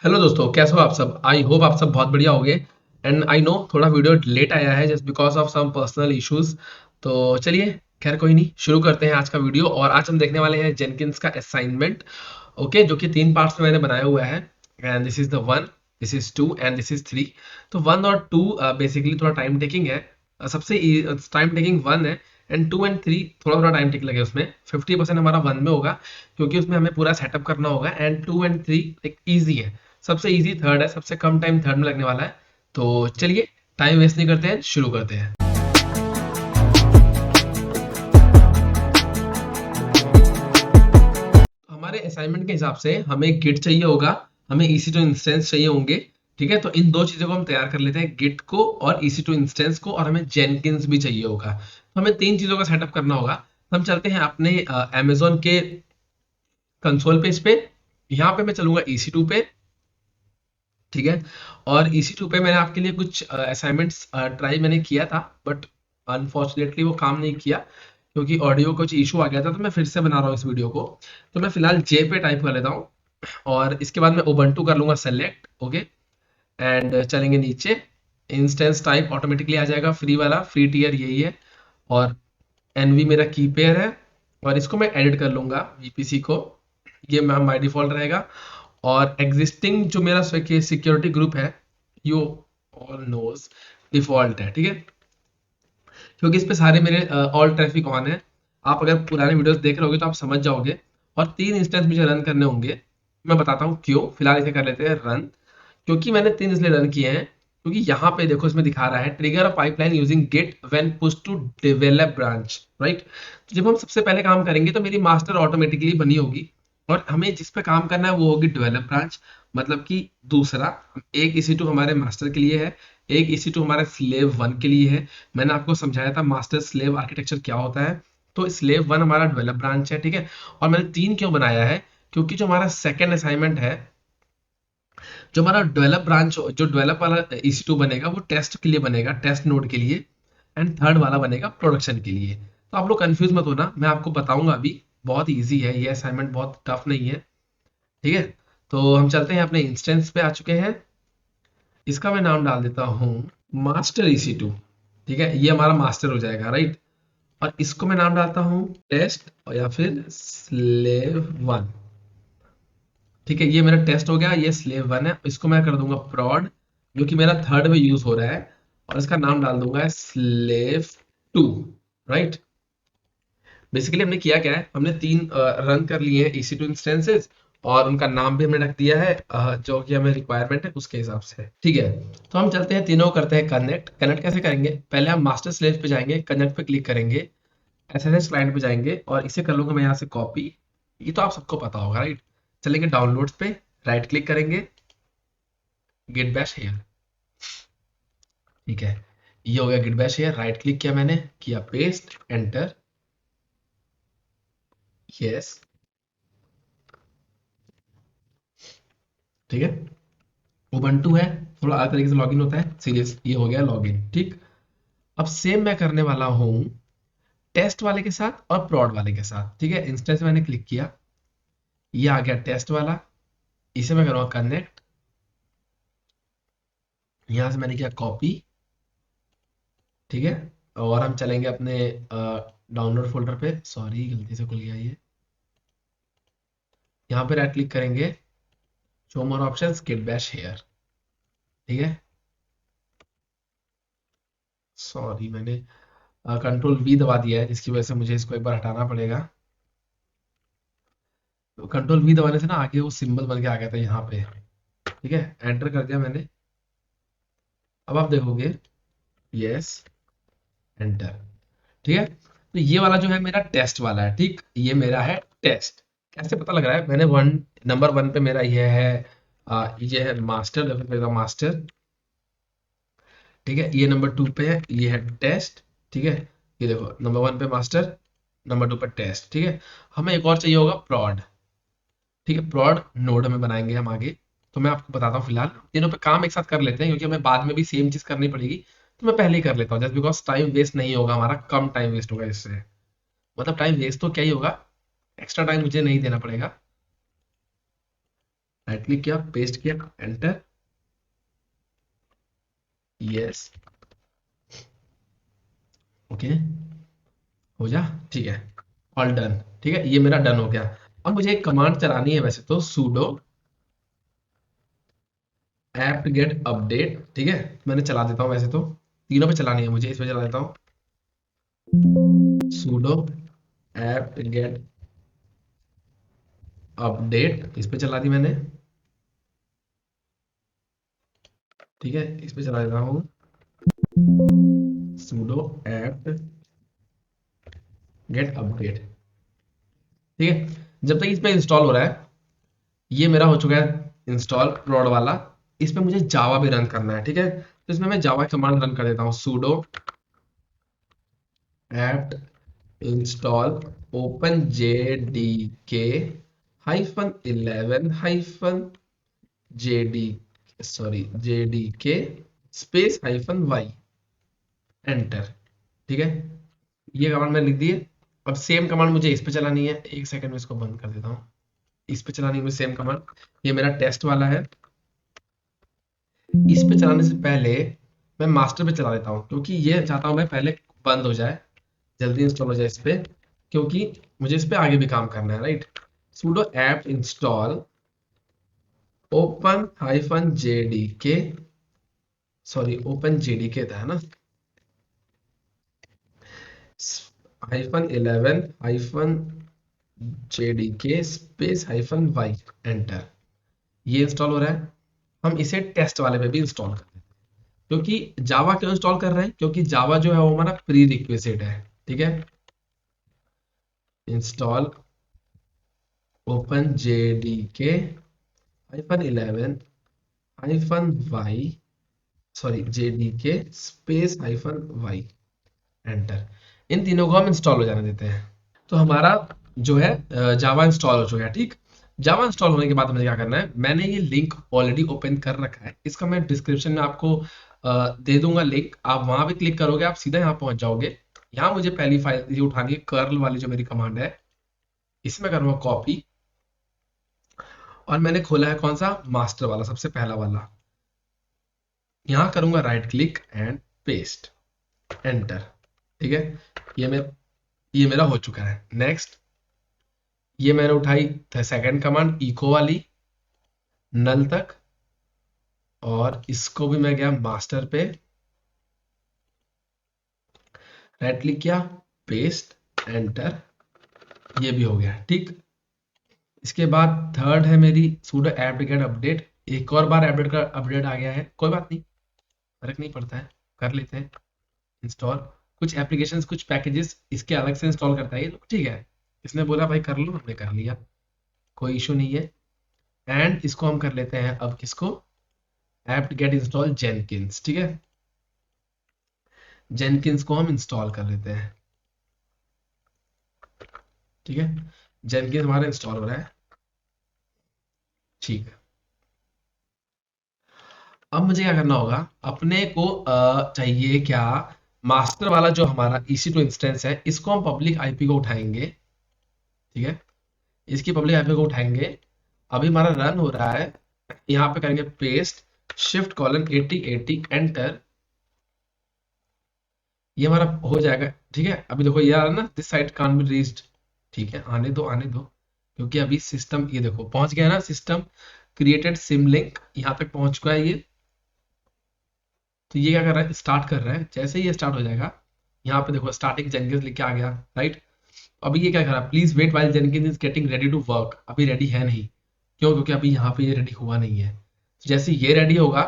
Hello दोस्तों, कैसे हो आप सब। आई होप आप सब बहुत बढ़िया होगे। एंड आई नो थोड़ा वीडियो लेट आया है just because of some personal issues. तो चलिए, खैर कोई नहीं, शुरू करते हैं आज का वीडियो। और आज हम देखने वाले हैं जेनकिंस का असाइनमेंट। ओके, जो कि 3 पार्ट्स में मैंने बनाया हुआ है। And this is the 1, this is 2 and this is 3। तो 1 और 2 बेसिकली थोड़ा टाइम टेकिंग है। सबसे टाइम टेकिंग 1 है। एंड 2 एंड 3 थोड़ा थोड़ा टाइम टेक लगे उसमें। 50% हमारा 1 में होगा, क्योंकि उसमें हमें पूरा सेटअप करना होगा। एंड 2 एंड 3 एक ईजी है। सबसे इजी थर्ड है, सबसे कम टाइम थर्ड में लगने वाला है। तो चलिए, टाइम वेस्ट नहीं करते हैं, शुरू करते हैं। हमारे असाइनमेंट के हिसाब से हमें गिट चाहिए होगा, हमें EC2 इंस्टेंस चाहिए होंगे। ठीक है, तो इन दो चीजों को हम तैयार कर लेते हैं, गिट को और EC2 इंस्टेंस को। और हमें जेनकिंस भी चाहिए होगा, तो हमें तीन चीजों का सेटअप करना होगा। तो हम चलते हैं अपने अमेजोन के कंसोल पेज पे। यहाँ पे मैं चलूंगा EC2 पे। ठीक है, और EC2 पे मैंने आपके लिए कुछ असाइनमेंट्स ट्राई मैंने किया था, बट अनफॉर्चुनेटली वो काम नहीं किया, क्योंकि ऑडियो कुछ इशू आ गया था। तो मैं फिर से बना रहा हूँ इस वीडियो को। तो मैं फिलहाल जे पे टाइप कर लेता हूँ, और इसके बाद मैं उबंटू कर लूंगा सेलेक्ट। ओके, एंड चलेंगे नीचे। इंस्टेंस टाइप ऑटोमेटिकली आ जाएगा, फ्री वाला, फ्री टियर यही है। और एनवी मेरा की पेयर है, और इसको मैं एडिट कर लूंगा VPC को। ये बाय डिफॉल्ट रहेगा। और एग्जिस्टिंग जो मेरा सिक्योरिटी ग्रुप है, यू ऑल नोज, डिफॉल्ट है। ठीक है, क्योंकि इस पे सारे मेरे ऑल ट्रैफिक ऑन है। आप अगर पुराने वीडियोस देख रहे होगे तो आप समझ जाओगे। और 3 इंस्टेंस मुझे रन करने होंगे। मैं बताता हूँ क्यों। फिलहाल इसे कर लेते हैं रन। क्योंकि मैंने 3 इसलिए रन किए हैं, क्योंकि यहाँ पे देखो इसमें दिखा रहा है trigger a pipeline using Git when push to develop branch, right. तो जब हम सबसे पहले काम करेंगे तो मेरी मास्टर ऑटोमेटिकली बनी होगी, और हमें जिस पे काम करना है वो होगी डेवलप ब्रांच। मतलब कि दूसरा, एक EC2 हमारे मास्टर के लिए है, एक EC2 हमारे स्लेव 1 के लिए है। मैंने आपको समझाया था मास्टर स्लेव आर्किटेक्चर क्या होता है। तो स्लेव 1 हमारा डेवलप ब्रांच है। ठीक है, और मैंने 3 क्यों बनाया है, क्योंकि जो हमारा सेकेंड असाइनमेंट है, जो हमारा डेवलप ब्रांच, जो डेवलप वाला EC2 बनेगा, वो टेस्ट के लिए बनेगा, टेस्ट नोड के लिए। एंड थर्ड वाला बनेगा प्रोडक्शन के लिए। तो आप लोग कंफ्यूज मत होना, मैं आपको बताऊंगा अभी। बहुत इजी है ये असाइनमेंट, बहुत टफ नहीं है। ठीक है, तो हम चलते हैं अपने इंस्टेंस पे आ चुके हैं। इसका मैं नाम डाल देता हूँ मास्टर EC2। ठीक है, ये हमारा मास्टर हो जाएगा, राइट। और इसको मैं नाम डालता हूँ टेस्ट, या फिर स्लेव 1। ठीक है, ये मेरा टेस्ट हो गया, ये स्लेव 1 है। इसको मैं कर दूंगा prod, जो कि मेरा थर्ड में यूज हो रहा है। और इसका नाम डाल दूंगा स्लेव 2, राइट। बेसिकली हमने किया क्या है, हमने 3 रन कर लिए हैं EC2 इंस्टेंसेस, और उनका नाम भी हमने रख दिया है जो कि हमें रिक्वायरमेंट है उसके हिसाब से। ठीक है, तो हम चलते हैं, तीनों करते हैं कनेक्ट। कनेक्ट कैसे करेंगे, पहले हम मास्टर स्लेव पे जाएंगे, कनेक्ट पे क्लिक करेंगे, SSH क्लाइंट पे जाएंगे, और इसे कर लूंगा मैं यहाँ से कॉपी। ये तो आप सबको पता होगा, राइट। चलेंगे डाउनलोड्स पे, राइट क्लिक करेंगे, गिट बैश हेयर। ठीक है, ये हो गया Git Bash here. Right click किया मैंने, किया पेस्ट, एंटर, यस। ठीक है, उबंटू है, थोड़ा अलग तरीके से लॉगिन होता है, सीरियस, ये हो गया लॉगिन। ठीक, अब सेम मैं करने वाला हूँ टेस्ट वाले के साथ और प्रॉड वाले के साथ। ठीक है, इंस्टेंस मैंने क्लिक किया, ये आ गया टेस्ट वाला। इसे मैं करूँगा कनेक्ट, यहाँ से मैंने किया कॉपी। ठीक है, और हम चलेंगे अपने डाउनलोड फोल्डर पे। सॉरी, गलती से खुल गया ये। यहाँ पे राइट क्लिक करेंगे, show more options, Git Bash here. ठीक है, सॉरी मैंने कंट्रोल V दबा दिया है, जिसकी वजह से मुझे इसको एक बार हटाना पड़ेगा। तो कंट्रोल V दबाने से ना आगे वो सिंबल बन के आ गया था यहाँ पे। ठीक है, एंटर कर दिया मैंने। अब आप देखोगे, यस, एंटर। ठीक है, तो ये वाला जो है मेरा टेस्ट वाला है। ठीक, ये मेरा है टेस्ट। कैसे पता लग रहा है, मैंने नंबर 1 पे मेरा ये है मास्टर, लेवल पे मास्टर। ठीक है, ये नंबर 2 पे है, ये है टेस्ट। ठीक है, ये देखो नंबर 1 पे मास्टर, नंबर 2 पे टेस्ट। ठीक है, हमें एक और चाहिए होगा प्रॉड। ठीक है, प्रॉड नोड में बनाएंगे हम आगे। तो मैं आपको बताता हूँ, फिलहाल तीनों पे काम एक साथ कर लेते हैं, क्योंकि हमें बाद में भी सेम चीज करनी पड़ेगी। तो मैं पहले ही कर लेता हूँ, जस्ट बिकॉज टाइम वेस्ट नहीं होगा हमारा, कम टाइम वेस्ट होगा इससे। मतलब टाइम वेस्ट तो क्या ही होगा, एक्स्ट्रा टाइम मुझे नहीं देना पड़ेगा। राइट क्लिक किया, पेस्ट किया, एंटर, यस, ओके, हो जा, ठीक है, ऑल डन, ठीक है, ये मेरा डन हो गया। और मुझे एक कमांड चलानी है वैसे तो, sudo apt get update, ठीक है, मैंने चला देता हूँ वैसे तो, तीनों पे चलानी है मुझे, इसमें चला देता हूँ sudo apt get update, इस पे चला दी मैंने, ठीक है, इस पे चला देता हूँ sudo apt get update, ठीक है। जब तक इसमें इंस्टॉल हो रहा है, ये मेरा हो चुका है इंस्टॉल प्रोड वाला, इस पे मुझे जावा भी रन करना है, ठीक है, तो इसमें मैं जावा कमांड रन कर देता हूँ, sudo apt install openjdk -11 jd jdk space -y, enter, ठीक है, ये कमांड मैंने लिख दी है। अब सेम कमांड मुझे इस पे चलानी है, एक सेकंड में इसको बंद कर देता हूँ, इस पे चलानी है मुझे सेम कमांड, ये मेरा टेस्ट वाला है। इस पे चलाने से पहले मैं मास्टर पे चला देता हूँ, क्योंकि ये चाहता हूँ मैं पहले बंद हो जाए, जल्दी इंस्टॉल हो जाए इस पे, क्योंकि मुझे इस पे आगे भी काम करना है, right. sudo apt install open jdk, sorry open jdk था, है ना, -11 jdk स्पेस -y, एंटर, ये इंस्टॉल हो रहा है। हम इसे टेस्ट वाले पे भी इंस्टॉल कर देते हैं, क्योंकि जावा क्यों इंस्टॉल कर रहे हैं, क्योंकि जावा जो है वो हमारा प्री रिक्विजिट है, ठीक है। Install open jdk -11 -y, sorry jdk space -y, enter, इन तीनों को हम इंस्टॉल हो जाने देते हैं। तो हमारा जो है जावा इंस्टॉल हो चुका है, ठीक। जावा इंस्टॉल होने के बाद हमें क्या करना है, मैंने ये लिंक ऑलरेडी ओपन कर रखा है, इसका मैं डिस्क्रिप्शन में आपको दे दूंगा लिंक, आप वहां पे क्लिक करोगे, आप सीधा यहाँ पहुंच जाओगे। यहाँ मुझे पहली फाइल ये उठानी है, कर्ल वाली जो मेरी कमांड है, इसमें करूंगा कॉपी, और मैंने खोला है कौन सा, मास्टर वाला, सबसे पहला वाला, यहाँ करूंगा right click and paste, enter, ठीक है, ये मैं ये मेरा हो चुका है। नेक्स्ट, ये मैंने उठाई सेकंड कमांड इको वाली नल तक, और इसको भी मैं गया मास्टर पे, राइट क्लिक किया, पेस्ट, एंटर, ये भी हो गया, ठीक। इसके बाद थर्ड है मेरी sudo apt get अपडेट, एक और बार अपडेट आ गया है, कोई बात नहीं, फर्क नहीं पड़ता है, कर लेते हैं इंस्टॉल। कुछ एप्लीकेशंस कुछ पैकेजेस इसके अलग से इंस्टॉल करता है ये, तो ठीक है, इसने बोला भाई कर लो, हमने कर लिया, कोई इशू नहीं है। एंड इसको हम कर लेते हैं अब, किसको, apt get install jenkins, ठीक है, जेनकिंस को हम इंस्टॉल कर लेते हैं, ठीक है, जेनकिंस हमारा इंस्टॉल हो रहा है, ठीक है। अब मुझे क्या करना होगा, अपने को चाहिए क्या, मास्टर वाला जो हमारा EC2 इंस्टेंस है, इसको हम पब्लिक आईपी को उठाएंगे, ठीक है, इसकी पब्लिक आईपी को उठाएंगे। अभी हमारा रन हो रहा है, यहाँ पे करेंगे पेस्ट, shift:8080, एंटर, ये हमारा हो जाएगा, ठीक है। अभी देखो ये आ रहा है ना, this site can't be reached, ठीक है, आने दो आने दो, क्योंकि अभी सिस्टम, ये देखो पहुंच गया ना, सिस्टम क्रिएटेड सिम लिंक, यहाँ तक पहुंच चुका है ये। तो ये क्या कर रहा है, स्टार्ट कर रहा है, जैसे ही ये स्टार्ट हो जाएगा, यहाँ पे देखो स्टार्टिंग जेनकिंस लिख के आ गया, राइट। अभी ये क्या कर रहा है, please wait while Jenkins is getting ready to work, अभी रेडी है नहीं, क्यों, क्योंकि अभी यहाँ पे ये रेडी हुआ नहीं है। तो जैसे ये रेडी होगा,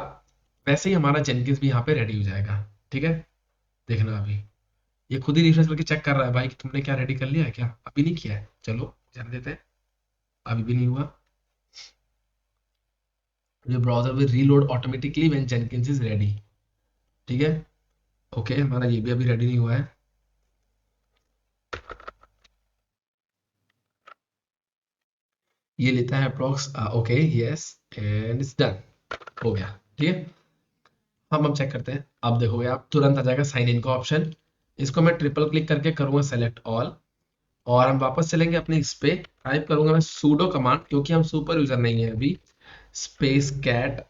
वैसे ही हमारा जेनकिंस भी यहाँ पे रेडी हो जाएगा, ठीक है। देखना अभी ये खुद ही रिफ्रेश करके चेक कर रहा है भाई कि तुमने क्या रेडी कर लिया है क्या, अभी नहीं किया है, चलो जाने देते हैं, अभी भी नहीं हुआ। your browser will reload automatically when Jenkins is ready, ठीक है, ओके, हमारा ये भी अभी रेडी नहीं हुआ है, ये लेता है approx, okay, yes, and it's done, हो गया, ठीक है। हम अब चेक करते हैं, अब देखोगे आप तुरंत आ जाएगा साइन इन का ऑप्शन, इसको मैं ट्रिपल क्लिक करके करूंगा सेलेक्ट ऑल, और हम वापस चलेंगे अपने इस पे, टाइप करूंगा मैं sudo कमांड, क्योंकि हम सुपर यूजर नहीं है अभी, स्पेस कैट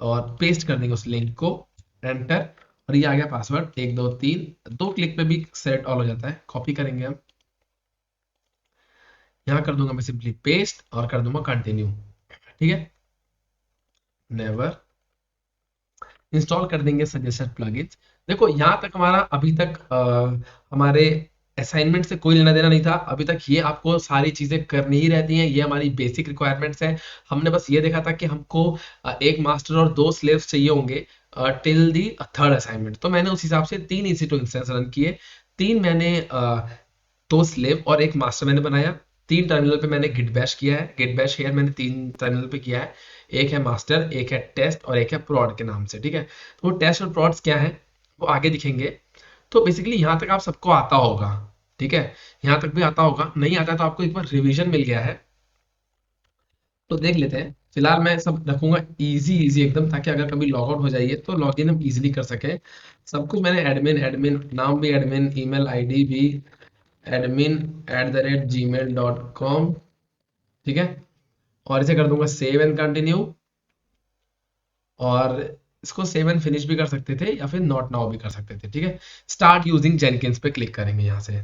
और पेस्ट कर देंगे उस लिंक को, एंटर, और ये आ गया पासवर्ड 1 2 3, 2 क्लिक पे भी सेट ऑल हो जाता है। कॉपी करेंगे हम, यहाँ कर दूंगा मैं सिंपली पेस्ट और कर दूंगा कंटिन्यू, ठीक है। नेवर इंस्टॉल कर देंगे सजेस्टेड प्लगइन्स। देखो यहाँ तक हमारा अभी तक हमारे असाइनमेंट से कोई लेना देना नहीं था अभी तक, ये आपको सारी चीजें करनी ही रहती हैं, ये हमारी बेसिक रिक्वायरमेंट्स हैं। हमने बस ये देखा था कि हमको एक मास्टर और 2 स्लेव्स चाहिए होंगे टिल दी थर्ड असाइनमेंट, तो मैंने उस हिसाब से 3 EC2 इंस्टेंस रन किए। 3 मैंने 2 स्लेव और 1 मास्टर मैंने बनाया। 3 टर्मिनल पे मैंने गिट बैश किया है, गिट बैश हेयर मैंने 3 टर्मिनल पे किया है। एक है मास्टर, एक है टेस्ट और एक है प्रोड के नाम से, ठीक है। तो वो टेस्ट और प्रोड्स क्या है वो आगे दिखेंगे। तो बेसिकली यहाँ तक आप सबको आता होगा, ठीक है, यहाँ तक भी आता होगा। नहीं आता तो आपको एक बार रिवीजन मिल गया है, तो देख लेते हैं। फिलहाल मैं सब रखूंगा इजी इजी एकदम, ताकि अगर कभी लॉग आउट हो जाइए तो लॉग इन हम इजीली कर सकें। सब कुछ मैंने एडमिन एडमिन नाम भी एडमिन, ईमेल आईडी भी admin@gmail.com, ठीक है। और इसे कर दूंगा सेव एंड कंटिन्यू, और इसको सेव एंड फिनिश भी कर सकते थे या फिर नॉट नाउ भी कर सकते थे, ठीक है। स्टार्ट यूजिंग जेनकिंस पे क्लिक करेंगे यहाँ से।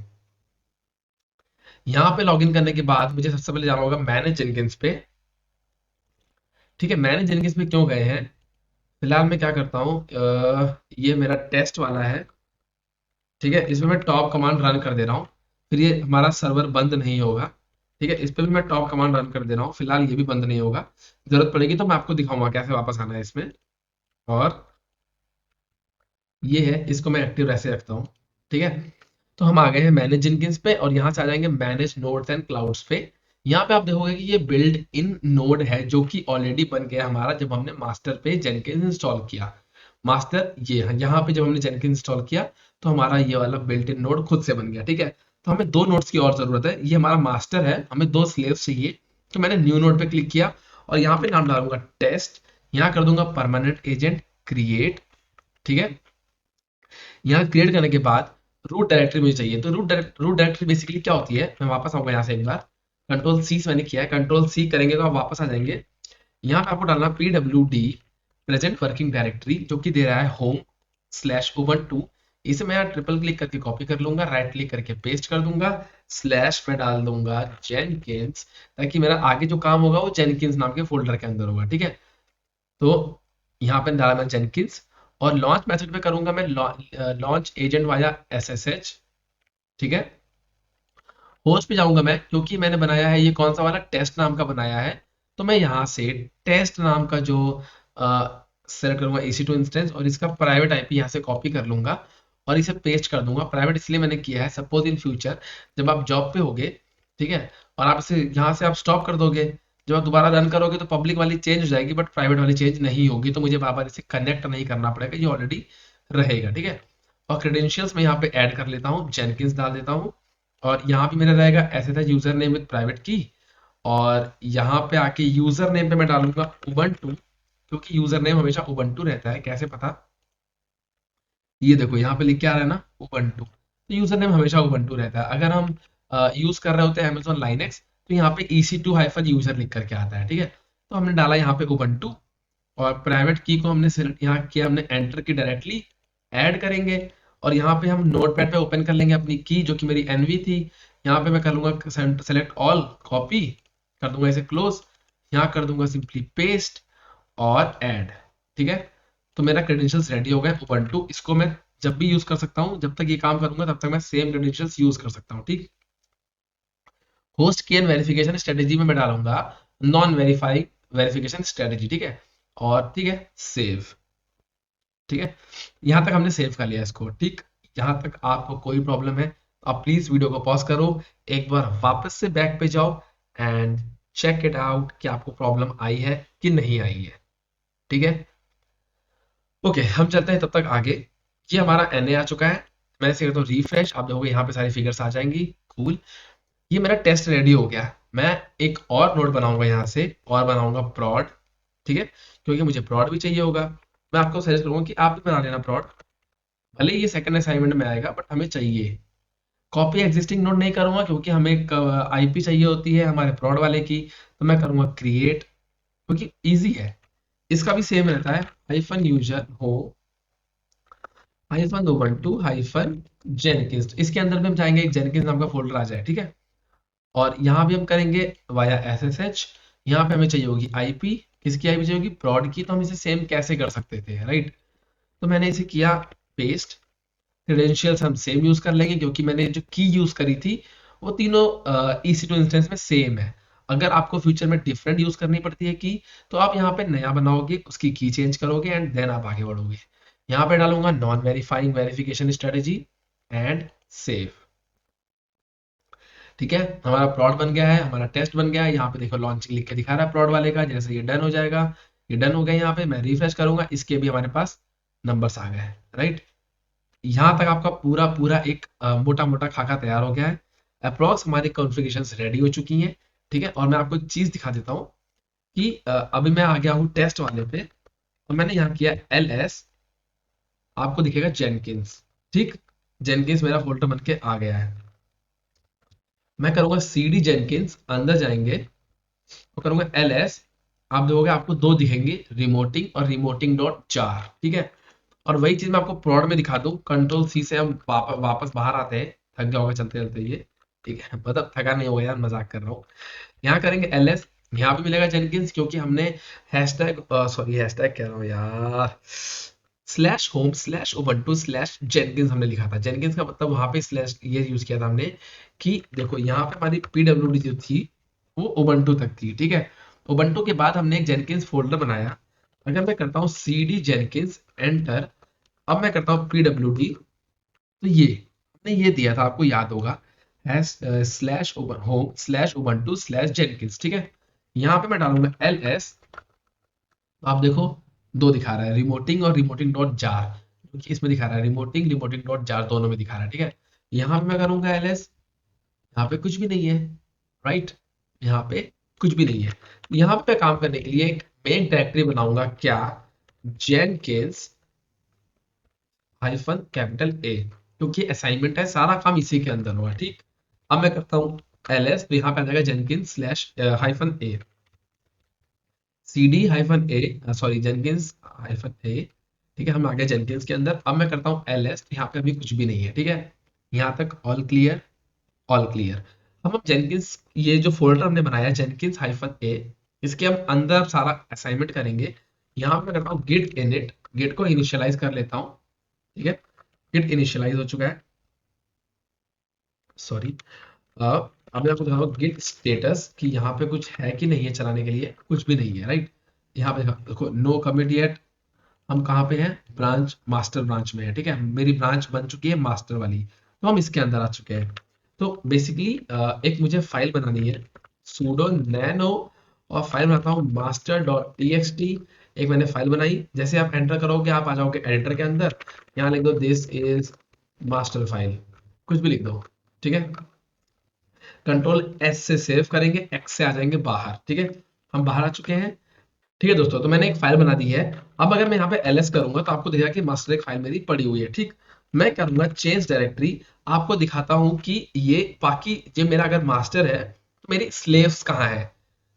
यहाँ पे लॉगिन करने के बाद मुझे सबसे पहले जाना होगा मैनेज जेनकिंस पे, ठीक है। मैनेज जेनकिंस पे क्यों गए हैं, फिलहाल मैं क्या करता हूँ, ये मेरा टेस्ट वाला है, ठीक है। इसमें मैं टॉप कमांड रन कर दे रहा हूँ, फिर ये हमारा सर्वर बंद नहीं होगा, ठीक है। इस पे भी मैं टॉप कमांड रन कर दे रहा हूँ, फिलहाल ये भी बंद नहीं होगा। जरूरत पड़ेगी तो मैं आपको दिखाऊंगा कैसे वापस आना है इसमें। और ये है, इसको मैं एक्टिव ऐसे रखता हूँ, ठीक है। तो हम आ गए हैं मैनेज जेनकिंस पे, और यहाँ से आ जाएंगे मैनेज नोड्स एंड क्लाउड्स पे। यहाँ पे आप देखोगे कि ये बिल्ड इन नोड है जो कि ऑलरेडी बन गया हमारा जब हमने मास्टर पे जेनकिंस इंस्टॉल किया। मास्टर ये है, यहाँ पे जब हमने जेनकिंस इंस्टॉल किया तो हमारा ये वाला बिल्ट इन नोड खुद से बन गया, ठीक है। तो हमें 2 नोड्स की और जरूरत है, ये हमारा मास्टर है, हमें 2 स्लेव्स चाहिए। तो मैंने न्यू नोड पे क्लिक किया और यहाँ पे नाम डालूंगा टेस्ट, यहाँ कर दूंगा परमानेंट एजेंट क्रिएट, ठीक है। यहाँ क्रिएट करने के बाद रूट डायरेक्टरी मुझे चाहिए, तो रूट डायरेक्टरी बेसिकली क्या होती है, मैं वापस आऊंगा यहाँ से एक बार। कंट्रोल सी से मैंने किया है, कंट्रोल सी करेंगे तो आप वापस आ जाएंगे। यहाँ पे आपको डालना pwd प्रेजेंट वर्किंग डायरेक्टरी, जो कि दे रहा है home/ubuntu। इसे मैं यहाँ ट्रिपल क्लिक करके कॉपी कर लूंगा, राइट क्लिक करके पेस्ट कर दूंगा, स्लैश पे डाल दूंगा जेनकिंस, ताकि मेरा आगे जो काम होगा वो जेनकिंस नाम के फोल्डर के अंदर होगा, ठीक है। तो यहाँ पे डाला मैं जेनकिंस, और लॉन्च मेथड पे करूंगा मैं लॉन्च एजेंट वाया SSH, ठीक है। होस्ट पे जाऊंगा मैं, क्योंकि मैंने बनाया है ये कौन सा वाला टेस्ट नाम का बनाया है, तो मैं यहाँ से टेस्ट नाम का जो सेलेक्ट करूंगा EC2 इंस्टेंस, और इसका प्राइवेट IP यहाँ से कॉपी कर लूंगा और इसे पेस्ट कर दूंगा। प्राइवेट इसलिए मैंने किया है, सपोज इन फ्यूचर जब आप जॉब पे होगे, ठीक है, और आप इसे यहाँ से आप स्टॉप कर दोगे, जब आप दोबारा रन करोगे तो पब्लिक वाली चेंज हो जाएगी बट प्राइवेट वाली चेंज नहीं होगी, तो मुझे बार बार इसे कनेक्ट नहीं करना पड़ेगा, ये ऑलरेडी रहेगा, ठीक है। और क्रेडेंशियल्स में यहाँ पे ऐड कर लेता हूँ, जेनकिंस डाल देता हूँ, और यहाँ पे मेरा रहेगा ऐसे था यूजर नेम विद प्राइवेट की, और यहाँ पे आके यूजर नेम पे मैं डालूंगा उबंटू, क्योंकि यूजर नेम हमेशा उबंटू रहता है। कैसे पता, ये देखो यहाँ पे लिख के आ रहा है ना उबंटू, तो यूजर नेम हमेशा उबंटू रहता है। अगर हम यूज कर रहे होते हैं अमेजोन लाइनेक्स, तो यहाँ पे EC2-यूजर लिख करके आता है, ठीक है। तो हमने डाला यहाँ पे उबंटू, और प्राइवेट की को हमने सिलेक्ट यहाँ किया, हमने एंटर की डायरेक्टली ऐड करेंगे, और यहाँ पे हम नोटपैड पे ओपन कर लेंगे अपनी की, जो कि मेरी एनवी थी। यहाँ पे मैं कर लूंगा सेलेक्ट ऑल, कॉपी कर दूंगा, इसे क्लोज, यहाँ कर दूंगा सिंपली पेस्ट और ऐड, ठीक है। तो मेरा क्रेडेंशियल्स रेडी हो गए उबंटू, इसको मैं जब भी यूज कर सकता हूँ, जब तक ये काम करूंगा तब तक मैं सेम क्रेडेंशियल्स यूज कर सकता हूँ, ठीक। होस्ट की एंड वेरिफिकेशन स्ट्रेटेजी में मैं डालूंगा नॉन वेरीफाई वेरिफिकेशन स्ट्रेटेजी, ठीक है। और ठीक है, सेव, ठीक है। यहाँ तक हमने सेव कर लिया इसको, ठीक। यहाँ तक आपको कोई प्रॉब्लम है तो आप प्लीज वीडियो को पॉज करो, एक बार वापस से बैक पे जाओ एंड चेक इट आउट कि आपको प्रॉब्लम आई है कि नहीं आई है, ठीक है। ओके, हम चलते हैं तब तक आगे। ये हमारा NA आ चुका है, मैं इसे करता हूँ रिफ्रेश, आप देखोगे यहाँ पे सारी फिगर्स आ जाएंगी, कूल। ये मेरा टेस्ट रेडी हो गया। मैं एक और नोड बनाऊंगा यहाँ से, और बनाऊंगा प्रॉड, ठीक है, क्योंकि मुझे प्रॉड भी चाहिए होगा। मैं आपको सजेस्ट करूंगा कि आप भी बना लेना प्रॉड, भले ही ये सेकंड असाइनमेंट में आएगा बट हमें चाहिए। कॉपी एग्जिस्टिंग नोड नहीं करूंगा, क्योंकि हमें एक IP चाहिए होती है हमारे प्रॉड वाले की, तो मैं करूंगा क्रिएट क्योंकि इजी है। इसका भी सेम रहता है, हाइफन यूजर हो हाइफन उबंटू हाइफन जेनकिंस। इसके अंदर भी हम चाहेंगे एक जेनकिंस नाम का फोल्डर आ जाए, ठीक है। और यहाँ भी हम करेंगे वाया SSH। यहाँ पे हमें चाहिए होगी आईपी, किसकी आईपी चाहिए होगी, प्रॉड की। तो हम इसे सेम कैसे कर सकते थे, राइट। तो मैंने इसे किया पेस्ट। क्रेडेंशियल्स हम सेम यूज कर लेंगे, क्योंकि मैंने जो की यूज करी थी वो तीनों EC2 इंस्टेंस में सेम है। अगर आपको फ्यूचर में डिफरेंट यूज करनी पड़ती है की, तो आप यहाँ पे नया बनाओगे, उसकी की चेंज करोगे एंड देन आप आगे बढ़ोगे। यहाँ पे डालूंगा non verifying verification strategy and save. ठीक है, हमारा प्लॉट बन गया है, हमारा टेस्ट बन गया है। यहाँ पे देखो लॉन्चिंग लिख के दिखा रहा है प्लॉट वाले का। जैसे ये डन हो जाएगा, ये डन हो गया। यहाँ पे मैं रिफ्रेश करूंगा, इसके भी हमारे पास नंबर्स आ गए हैं, राइट। यहाँ तक आपका पूरा पूरा एक मोटा मोटा खाका तैयार हो गया है। अप्रॉक्स हमारी कॉन्फ़िगरेशन रेडी हो चुकी हैं, ठीक है। और मैं आपको एक चीज दिखा देता हूँ कि अभी मैं आ गया हूँ टेस्ट वाले पे। तो मैंने यहाँ किया LS, आपको दिखेगा जेनकिंस, ठीक। जेनकिंस मेरा फोल्डर बन के आ गया है। मैं करूंगा CD जेनकिंस, अंदर जाएंगे तो करूंगा LS। आप देखोगे आपको दो दिखेंगे, रिमोटिंग और रिमोटिंग डॉट जार, ठीक है। और वही चीज मैं आपको प्लॉट में दिखा दूं। कंट्रोल C से हम वापस बाहर आते हैं। थक गया होगा चलते चलते ये, ठीक है। मतलब थका नहीं होगा यार, मजाक कर रहा हूँ। यहाँ करेंगे LS। यहाँ पे मिलेगा जेनकिंस, क्योंकि हमने हैशटैग, सॉरी हैशटैग कह रहा हूँ यार, slash home slash Ubuntu slash Jenkins हमने लिखा था। जेनकिंस का मतलब वहां पे स्लैश ये यूज किया था हमने, कि देखो यहाँ पे हमारी PWD जो थी वो उबंटू तक थी, ठीक है। उबंटू के बाद हमने एक जेनकिंस फोल्डर बनाया। अगर मैं करता हूँ CD जेनकिंस एंटर, अब मैं करता हूँ PWD, तो ये हमने ये दिया था, आपको याद होगा, slash home slash Ubuntu slash Jenkins, ठीक है। यहाँ पे मैं डालूंगा LS। तो आप देखो दो दिखा रहा है, रिमोटिंग और रिमोटिंग डॉट जार। क्योंकि इसमें दिखा रहा है रिमोटिंग रिमोटिंग डॉट जार, दोनों में दिखा रहा है, ठीक है। यहाँ पे मैं करूंगा LS, यहाँ पे कुछ भी नहीं है, राइट। यहाँ पे कुछ भी नहीं है। यहाँ पे मैं काम करने के लिए एक मेन डायरेक्टरी बनाऊंगा, क्या, जेनकिंस हाइफन कैपिटल A, क्योंकि असाइनमेंट है, सारा काम इसी के अंदर होगा, ठीक। अब मैं करता हूँ LS, तो यहाँ पे आ जाएगा Jenkins slash hyphen A, CD hyphen A, sorry Jenkins hyphen A, ठीक है। हम आ गए जेनकिंस के अंदर। अब मैं करता हूँ LS, तो यहाँ पे अभी कुछ भी नहीं है, ठीक है। यहाँ तक ऑल क्लियर, ऑल क्लियर। हम जेनकिंस, ये जो फोल्डर हमने बनाया जेनकिंस हाइफन A, इसके हम अंदर सारा असाइनमेंट करेंगे। यहाँ पे मैं करता हूँ गिट इनिट, गिट को इनिशियलाइज कर लेता हूँ, ठीक है। गिट इनिशियलाइज हो चुका है, सॉरी। अब मैं आपको दिखा रहा हूँ गिट स्टेटस, कि यहाँ पे कुछ है कि नहीं है चलाने के लिए, कुछ भी नहीं है, राइट। यहाँ पे देखो नो कमिट येट। हम कहाँ पे हैं, ब्रांच मास्टर ब्रांच में है, ठीक है। मेरी ब्रांच बन चुकी है मास्टर वाली, तो हम इसके अंदर आ चुके हैं। तो बेसिकली एक मुझे फाइल बनानी है, sudo nano, और फाइल बनाता हूँ master डॉट txt। एक मैंने फाइल बनाई, जैसे आप एंटर करोगे आप आ जाओगे एडिटर के अंदर। यहाँ लिख दो दिस इज मास्टर फाइल, कुछ भी लिख दो, ठीक है। कंट्रोल S से सेव करेंगे, X से आ जाएंगे बाहर, ठीक है। हम बाहर आ चुके हैं, ठीक है दोस्तों। तो मैंने एक फाइल बना दी है। अब अगर मैं यहाँ पे LS करूंगा तो आपको दिखेगा कि मास्टर एक फाइल मेरी पड़ी हुई है, ठीक। मैं करूंगा चेंज डायरेक्टरी, आपको दिखाता हूँ कि ये बाकी जो मेरा अगर मास्टर है तो मेरी स्लेव्स कहाँ है।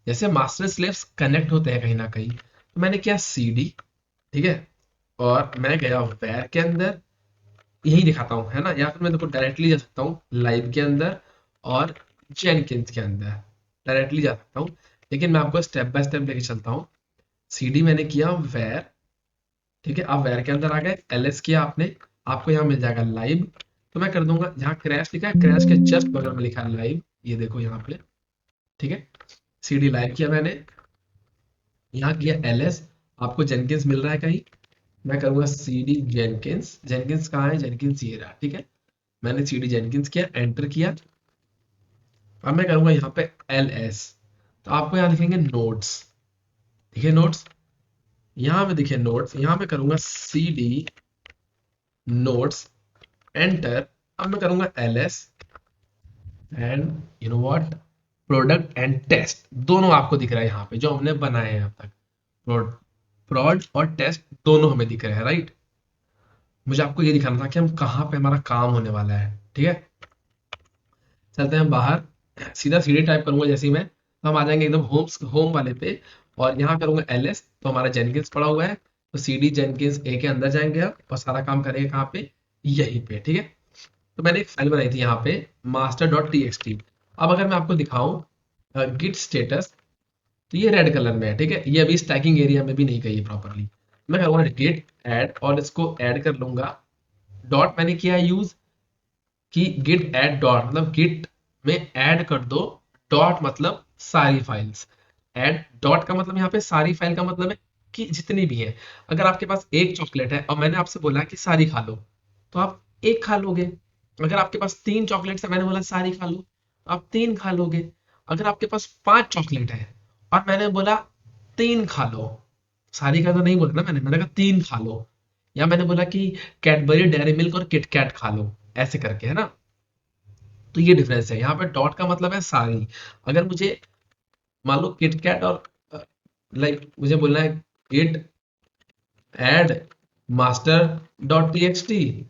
जैसे मास्टर स्लेव्स कनेक्ट होते हैं कहीं ना कहीं, तो मैंने किया CD, ठीक है। और मैं गया वैर के अंदर, यही दिखाता हूँ, है ना। या फिर मैं देखो डायरेक्टली जा सकता हूँ लाइव के अंदर और जेनकिंस के अंदर, डायरेक्टली जा सकता हूँ। लेकिन मैं आपको स्टेप बाय स्टेप लेके चलता हूँ। CD मैंने किया वेर, ठीक है। आप वेर के अंदर आ गए, LS किया आपने, आपको यहाँ मिल जाएगा लाइव। तो मैं कर दूंगा, जहाँ क्रैश लिखा है क्रैश के जस्ट बगल में लिखा है लाइव, ये देखो यहाँ पे, ठीक है। CD लाइव किया मैंने, यहाँ किया LS। आपको जेनकिंस मिल रहा है कहीं, मैं करूंगा CD जेनकिंस। जेनकिंस कहाँ है, जेनकिंस ये रहा, ठीक है। मैंने CD जेनकिंस किया, एंटर किया। अब मैं करूंगा यहाँ पे LS, तो आपको यहाँ लिखेंगे नोट्स, ठीक है। नोट्स, यहाँ पे देखिए नोट्स, यहाँ पे करूंगा CD नोट्स, एंटर। अब मैं करूंगा LS and you know what, product and test, दोनों आपको दिख रहा है यहाँ पे जो हमने बनाए हैं अब तक। प्रोड और टेस्ट दोनों हमें दिख रहे हैं, राइट। मुझे आपको ये दिखाना था कि हम कहाँ पे हमारा काम होने वाला है, ठीक है। चलते हैं बाहर, सीधा CD टाइप करूंगा जैसे ही मैं, तो हम आ जाएंगे एकदम होम होम वाले पे। और यहाँ करूंगा ls, तो हमारा जेनकिंस पड़ा हुआ है, तो cd जेनकिंस ए के अंदर जाएंगे आप और सारा काम करेंगे कहाँ पे, यहीं पे, ठीक है। तो मैंने एक फाइल बनाई थी यहाँ पे master.txt। अब अगर मैं आपको दिखाऊं git स्टेटस, तो ये रेड कलर में है, ठीक है, ये अभी स्टैकिंग एरिया में भी नहीं गई है प्रॉपरली। मैं करूंगा git ऐड और इसको ऐड कर लूंगा। डॉट मैंने किया यूज कि गिट ऐड डॉट, मतलब गिट में ऐड कर दो, डॉट मतलब सारी फाइल्स, ऐड डॉट का मतलब यहाँ पे सारी फाइल का मतलब है कि जितनी भी है। अगर आपके पास एक चॉकलेट है और मैंने आपसे बोला कि सारी खा लो, तो आप एक खा लोगे। अगर आपके पास 3 चॉकलेट है, मैंने बोला सारी खा लो, तो आप 3 खा लोगे। अगर आपके पास 5 चॉकलेट है और मैंने बोला 3 खा लो, सारी का तो नहीं बोला ना, मैंने कहा 3 खा लो। या मैंने बोला कि कैडबरी डेयरी मिल्क और किटकैट खा लो, ऐसे करके, है ना। तो ये डिफरेंस है, यहाँ पे डॉट का मतलब है सारी। अगर मुझे मान लो किटकैट और लाइक मुझे बोलना है git add master dot T X T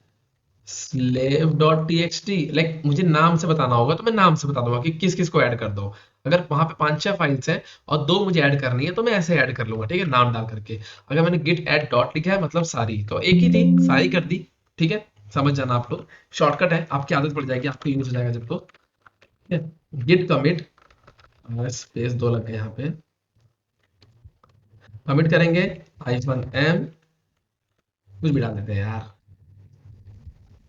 slave dot T X T, like मुझे नाम से बताना होगा, तो मैं नाम से बता दूंगा कि किस किस को ऐड कर दो। अगर वहां पे 5-6 फाइल्स हैं और 2 मुझे ऐड करनी है, तो मैं ऐसे ऐड कर लूंगा, ठीक है, नाम डाल करके। अगर मैंने गिट ऐड डॉट लिखा है मतलब सारी, तो एक ही थी, सारी कर दी, ठीक है। समझ जाना आप लोग, शॉर्टकट है, आपकी आदत पड़ जाएगी, आपको यूज हो जाएगा जब, तो ठीक है। गिट कमिट, स्पेस 2 लग गए यहाँ पे, कमिट करेंगे -m, कुछ भी डाल देते हैं यार,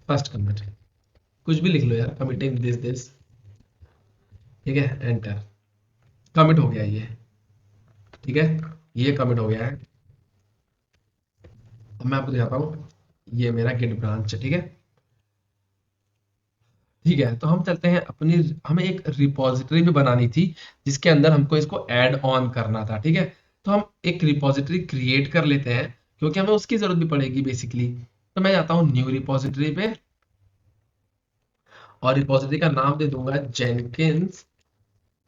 फर्स्ट कमिट, कुछ भी लिख लो यार, कमिटिंग दिस, ठीक है, एंटर। कमिट हो गया ये, ठीक है, ये कमिट हो गया है। अब मैं आपको दिखाता हूँ, ये मेरा गिट ब्रांच है, ठीक है। ठीक है, तो हम चलते हैं अपनी, हमें एक रिपॉजिटरी भी बनानी थी जिसके अंदर हमको इसको ऐड ऑन करना था, ठीक है। तो हम एक रिपॉजिटरी क्रिएट कर लेते हैं, क्योंकि हमें उसकी जरूरत भी पड़ेगी बेसिकली। तो मैं जाता हूँ न्यू रिपॉजिटरी पे और रिपॉजिटरी का नाम दे दूंगा जेनकिंस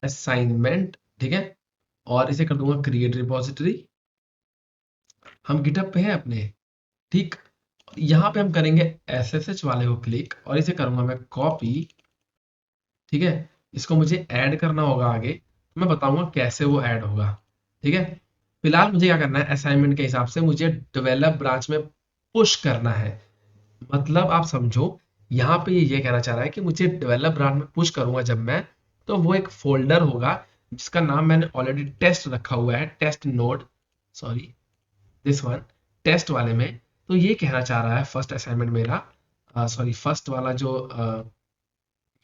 असाइनमेंट, ठीक है। और इसे कर दूंगा क्रिएट रिपॉजिटरी। हम गिटहब पे हैं अपने, ठीक। यहाँ पे हम करेंगे SSH वाले को क्लिक और इसे करूंगा मैं कॉपी, ठीक है। इसको मुझे ऐड करना होगा आगे, मैं बताऊंगा कैसे वो ऐड होगा, ठीक है। फिलहाल मुझे क्या करना है, असाइनमेंट के हिसाब से मुझे डेवलप ब्रांच में पुश करना है। मतलब आप समझो, यहाँ पे ये कहना चाह रहा है कि मुझे डेवलप ब्रांच में पुश करूंगा जब मैं, तो वो एक फोल्डर होगा जिसका नाम मैंने ऑलरेडी टेस्ट रखा हुआ है, test node, sorry this one, test वाले में। तो ये कहना चाह रहा है फर्स्ट असाइनमेंट मेरा, सॉरी फर्स्ट वाला जो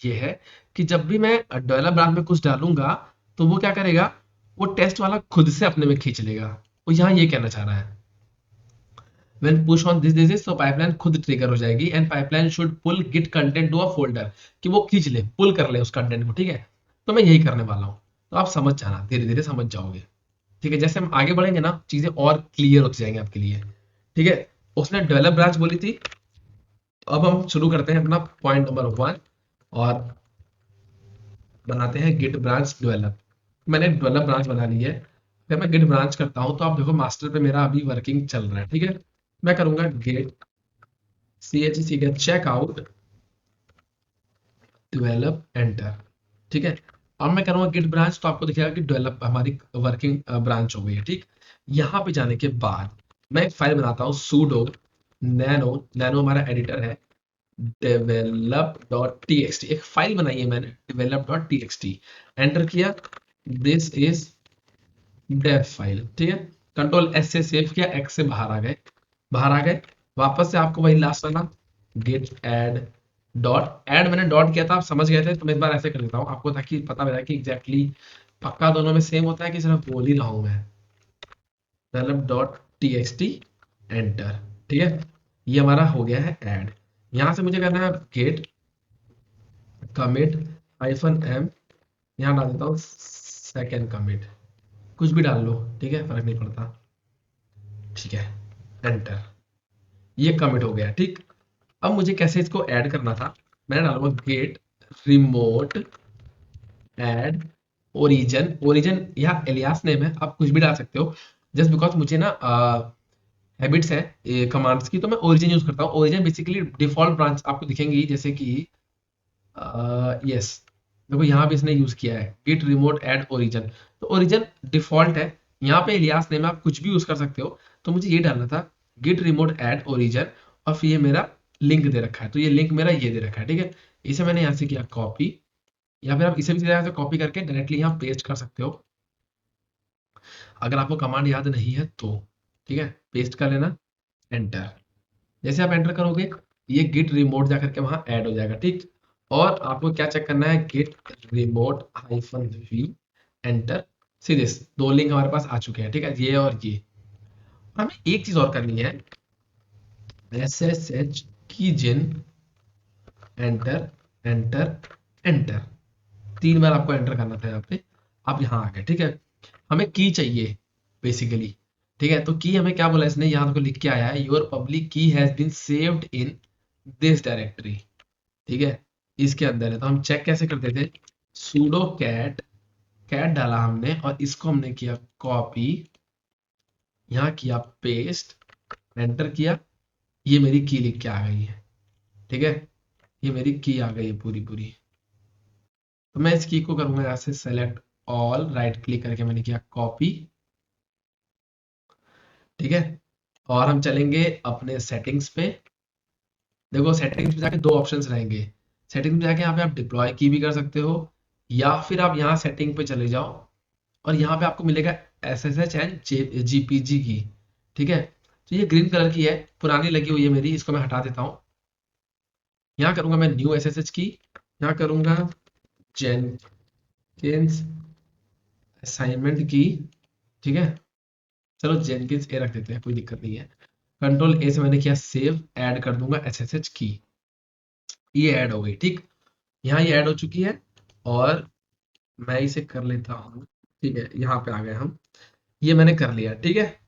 ये है कि जब भी मैं डेवलप ब्रांच में कुछ डालूंगा, तो वो क्या करेगा, वो टेस्ट वाला खुद से अपने में खींच लेगा। वो यहाँ ये कहना चाह रहा है, when push on this तो पाइपलाइन खुद ट्रिगर हो जाएगी, and pipeline should pull git content to a folder, कि वो खींच ले, पुल कर ले उस कंटेंट को, ठीक है। तो मैं यही करने वाला हूँ, तो आप समझ जाना, धीरे धीरे समझ जाओगे, ठीक है। जैसे हम आगे बढ़ेंगे ना, चीजें और क्लियर होती जाएंगी आपके लिए, ठीक है। उसने डेवलप ब्रांच बोली थी, तो अब हम शुरू करते हैं अपना पॉइंट नंबर 1 और बनाते हैं गिट ब्रांच डेवलप। मैंने डेवलप ब्रांच बना ली है। अगर मैं गिट ब्रांच करता हूं, तो आप देखो मास्टर पे मेरा अभी वर्किंग चल रहा है, ठीक है। मैं करूंगा गेट chc का चेकआउट डेवलप एंटर, ठीक है। अब मैं करूंगा गिट ब्रांच, तो आपको दिखेगा कि डेवलप हमारी वर्किंग ब्रांच हो गई है, ठीक। यहाँ पे जाने के बाद मैं एक फाइल बनाता हूँ sudo nano, नैनो हमारा एडिटर है, develop.txt, एक फाइल बनाई है मैंने develop.txt, एंटर किया, दिस इज डेव फाइल, ठीक है। कंट्रोल एस से सेव किया, एक्स से बाहर आ गए, बाहर आ गए। वापस से आपको वही लास्ट वाला गेट ऐड डॉट, ऐड मैंने डॉट किया था, आप समझ गए थे, तो मैं इस बार ऐसे कर लेता हूँ आपको, ताकि पता लगे कि एग्जैक्टली पक्का दोनों में सेम होता है कि सिर्फ बोल ही रहा हूँ मैं। develop dot T X T enter, ठीक है। ये हमारा हो गया है ऐड। यहाँ से मुझे करना है गेट कमिट -m, यहाँ डाल देता हूँ सेकेंड कमिट, कुछ भी डाल लो, ठीक है, फर्क नहीं पड़ता, ठीक है, एंटर। ये कमिट हो गया, ठीक। अब मुझे कैसे इसको ऐड करना था, मैंने डालूंगा git remote add origin, origin या एलियास नेम है, आप कुछ भी डाल सकते हो, जस्ट बिकॉज मुझे ना हैबिट्स है कमांड्स की, तो मैं ओरिजिन यूज करता हूँ। ओरिजिन बेसिकली डिफॉल्ट ब्रांच आपको दिखेंगी, जैसे कि यस, देखो यहाँ भी इसने यूज किया है गिट रिमोट ऐड ओरिजन, तो ओरिजिन डिफॉल्ट है, यहाँ पे इलियास नेम आप कुछ भी यूज कर सकते हो, तो मुझे ये डालना था गिट रिमोट एड ओरिजिन, और फिर ये मेरा लिंक दे रखा है, तो ये लिंक मेरा ये दे रखा है, ठीक है। इसे मैंने यहाँ से किया कॉपी, या फिर आप इसे भी सीधा यहाँ से कॉपी करके डायरेक्टली यहाँ पेस्ट कर सकते हो, अगर आपको कमांड याद नहीं है तो, ठीक है। पेस्ट कर लेना, एंटर। जैसे आप एंटर करोगे ये गिट रिमोट जा करके वहां ऐड हो जाएगा, ठीक। और आपको क्या चेक करना है, git remote hyphen V, enter. सीधे दो लिंक हमारे पास आ चुके हैं, ठीक है, ये और ये। हमें एक चीज और करनी है, SSH कीजिन, एंटर, एंटर, एंटर। 3 बार आपको एंटर करना था यहाँ पे, आप यहाँ आ गए, ठीक है। हमें की चाहिए बेसिकली, ठीक है। तो की हमें क्या बोला इसने, यहाँ को लिख के आया है your public key has been saved in this directory, ठीक है, इसके अंदर है। तो हम चेक कैसे करते थे, sudo cat, कैट डाला हमने और इसको हमने किया कॉपी, यहाँ किया पेस्ट, एंटर किया, ये मेरी की लिख के आ गई है, ठीक है। ये मेरी की आ गई है पूरी पूरी। तो मैं इस की को करूंगा यहाँ से सेलेक्ट ऑल, राइट क्लिक करके मैंने किया कॉपी, ठीक है। और हम चलेंगे अपने सेटिंग्स पे। देखो सेटिंग्स में जाके दो ऑप्शंस रहेंगे, सेटिंग्स में जाके यहाँ पे आप डिप्लॉय की भी कर सकते हो, या फिर आप यहाँ सेटिंग पे चले जाओ और यहाँ पे आपको मिलेगा SSH एंड GPG की, ठीक है। तो ये ग्रीन कलर की है, पुरानी लगी हुई है मेरी, इसको मैं हटा देता हूँ। यहाँ करूंगा मैं न्यू SSH की, यहाँ करूंगा जेनकिंस असाइनमेंट की, ठीक है। चलो जेनकिंस ए रख देते हैं, कोई दिक्कत नहीं है। कंट्रोल A से मैंने किया सेव, ऐड कर दूंगा SSH की, ये ऐड हो गई, ठीक। यहाँ ये ऐड हो चुकी है, और मैं इसे कर लेता हूँ, ठीक है। यहाँ पे आ गए हम, ये मैंने कर लिया, ठीक है।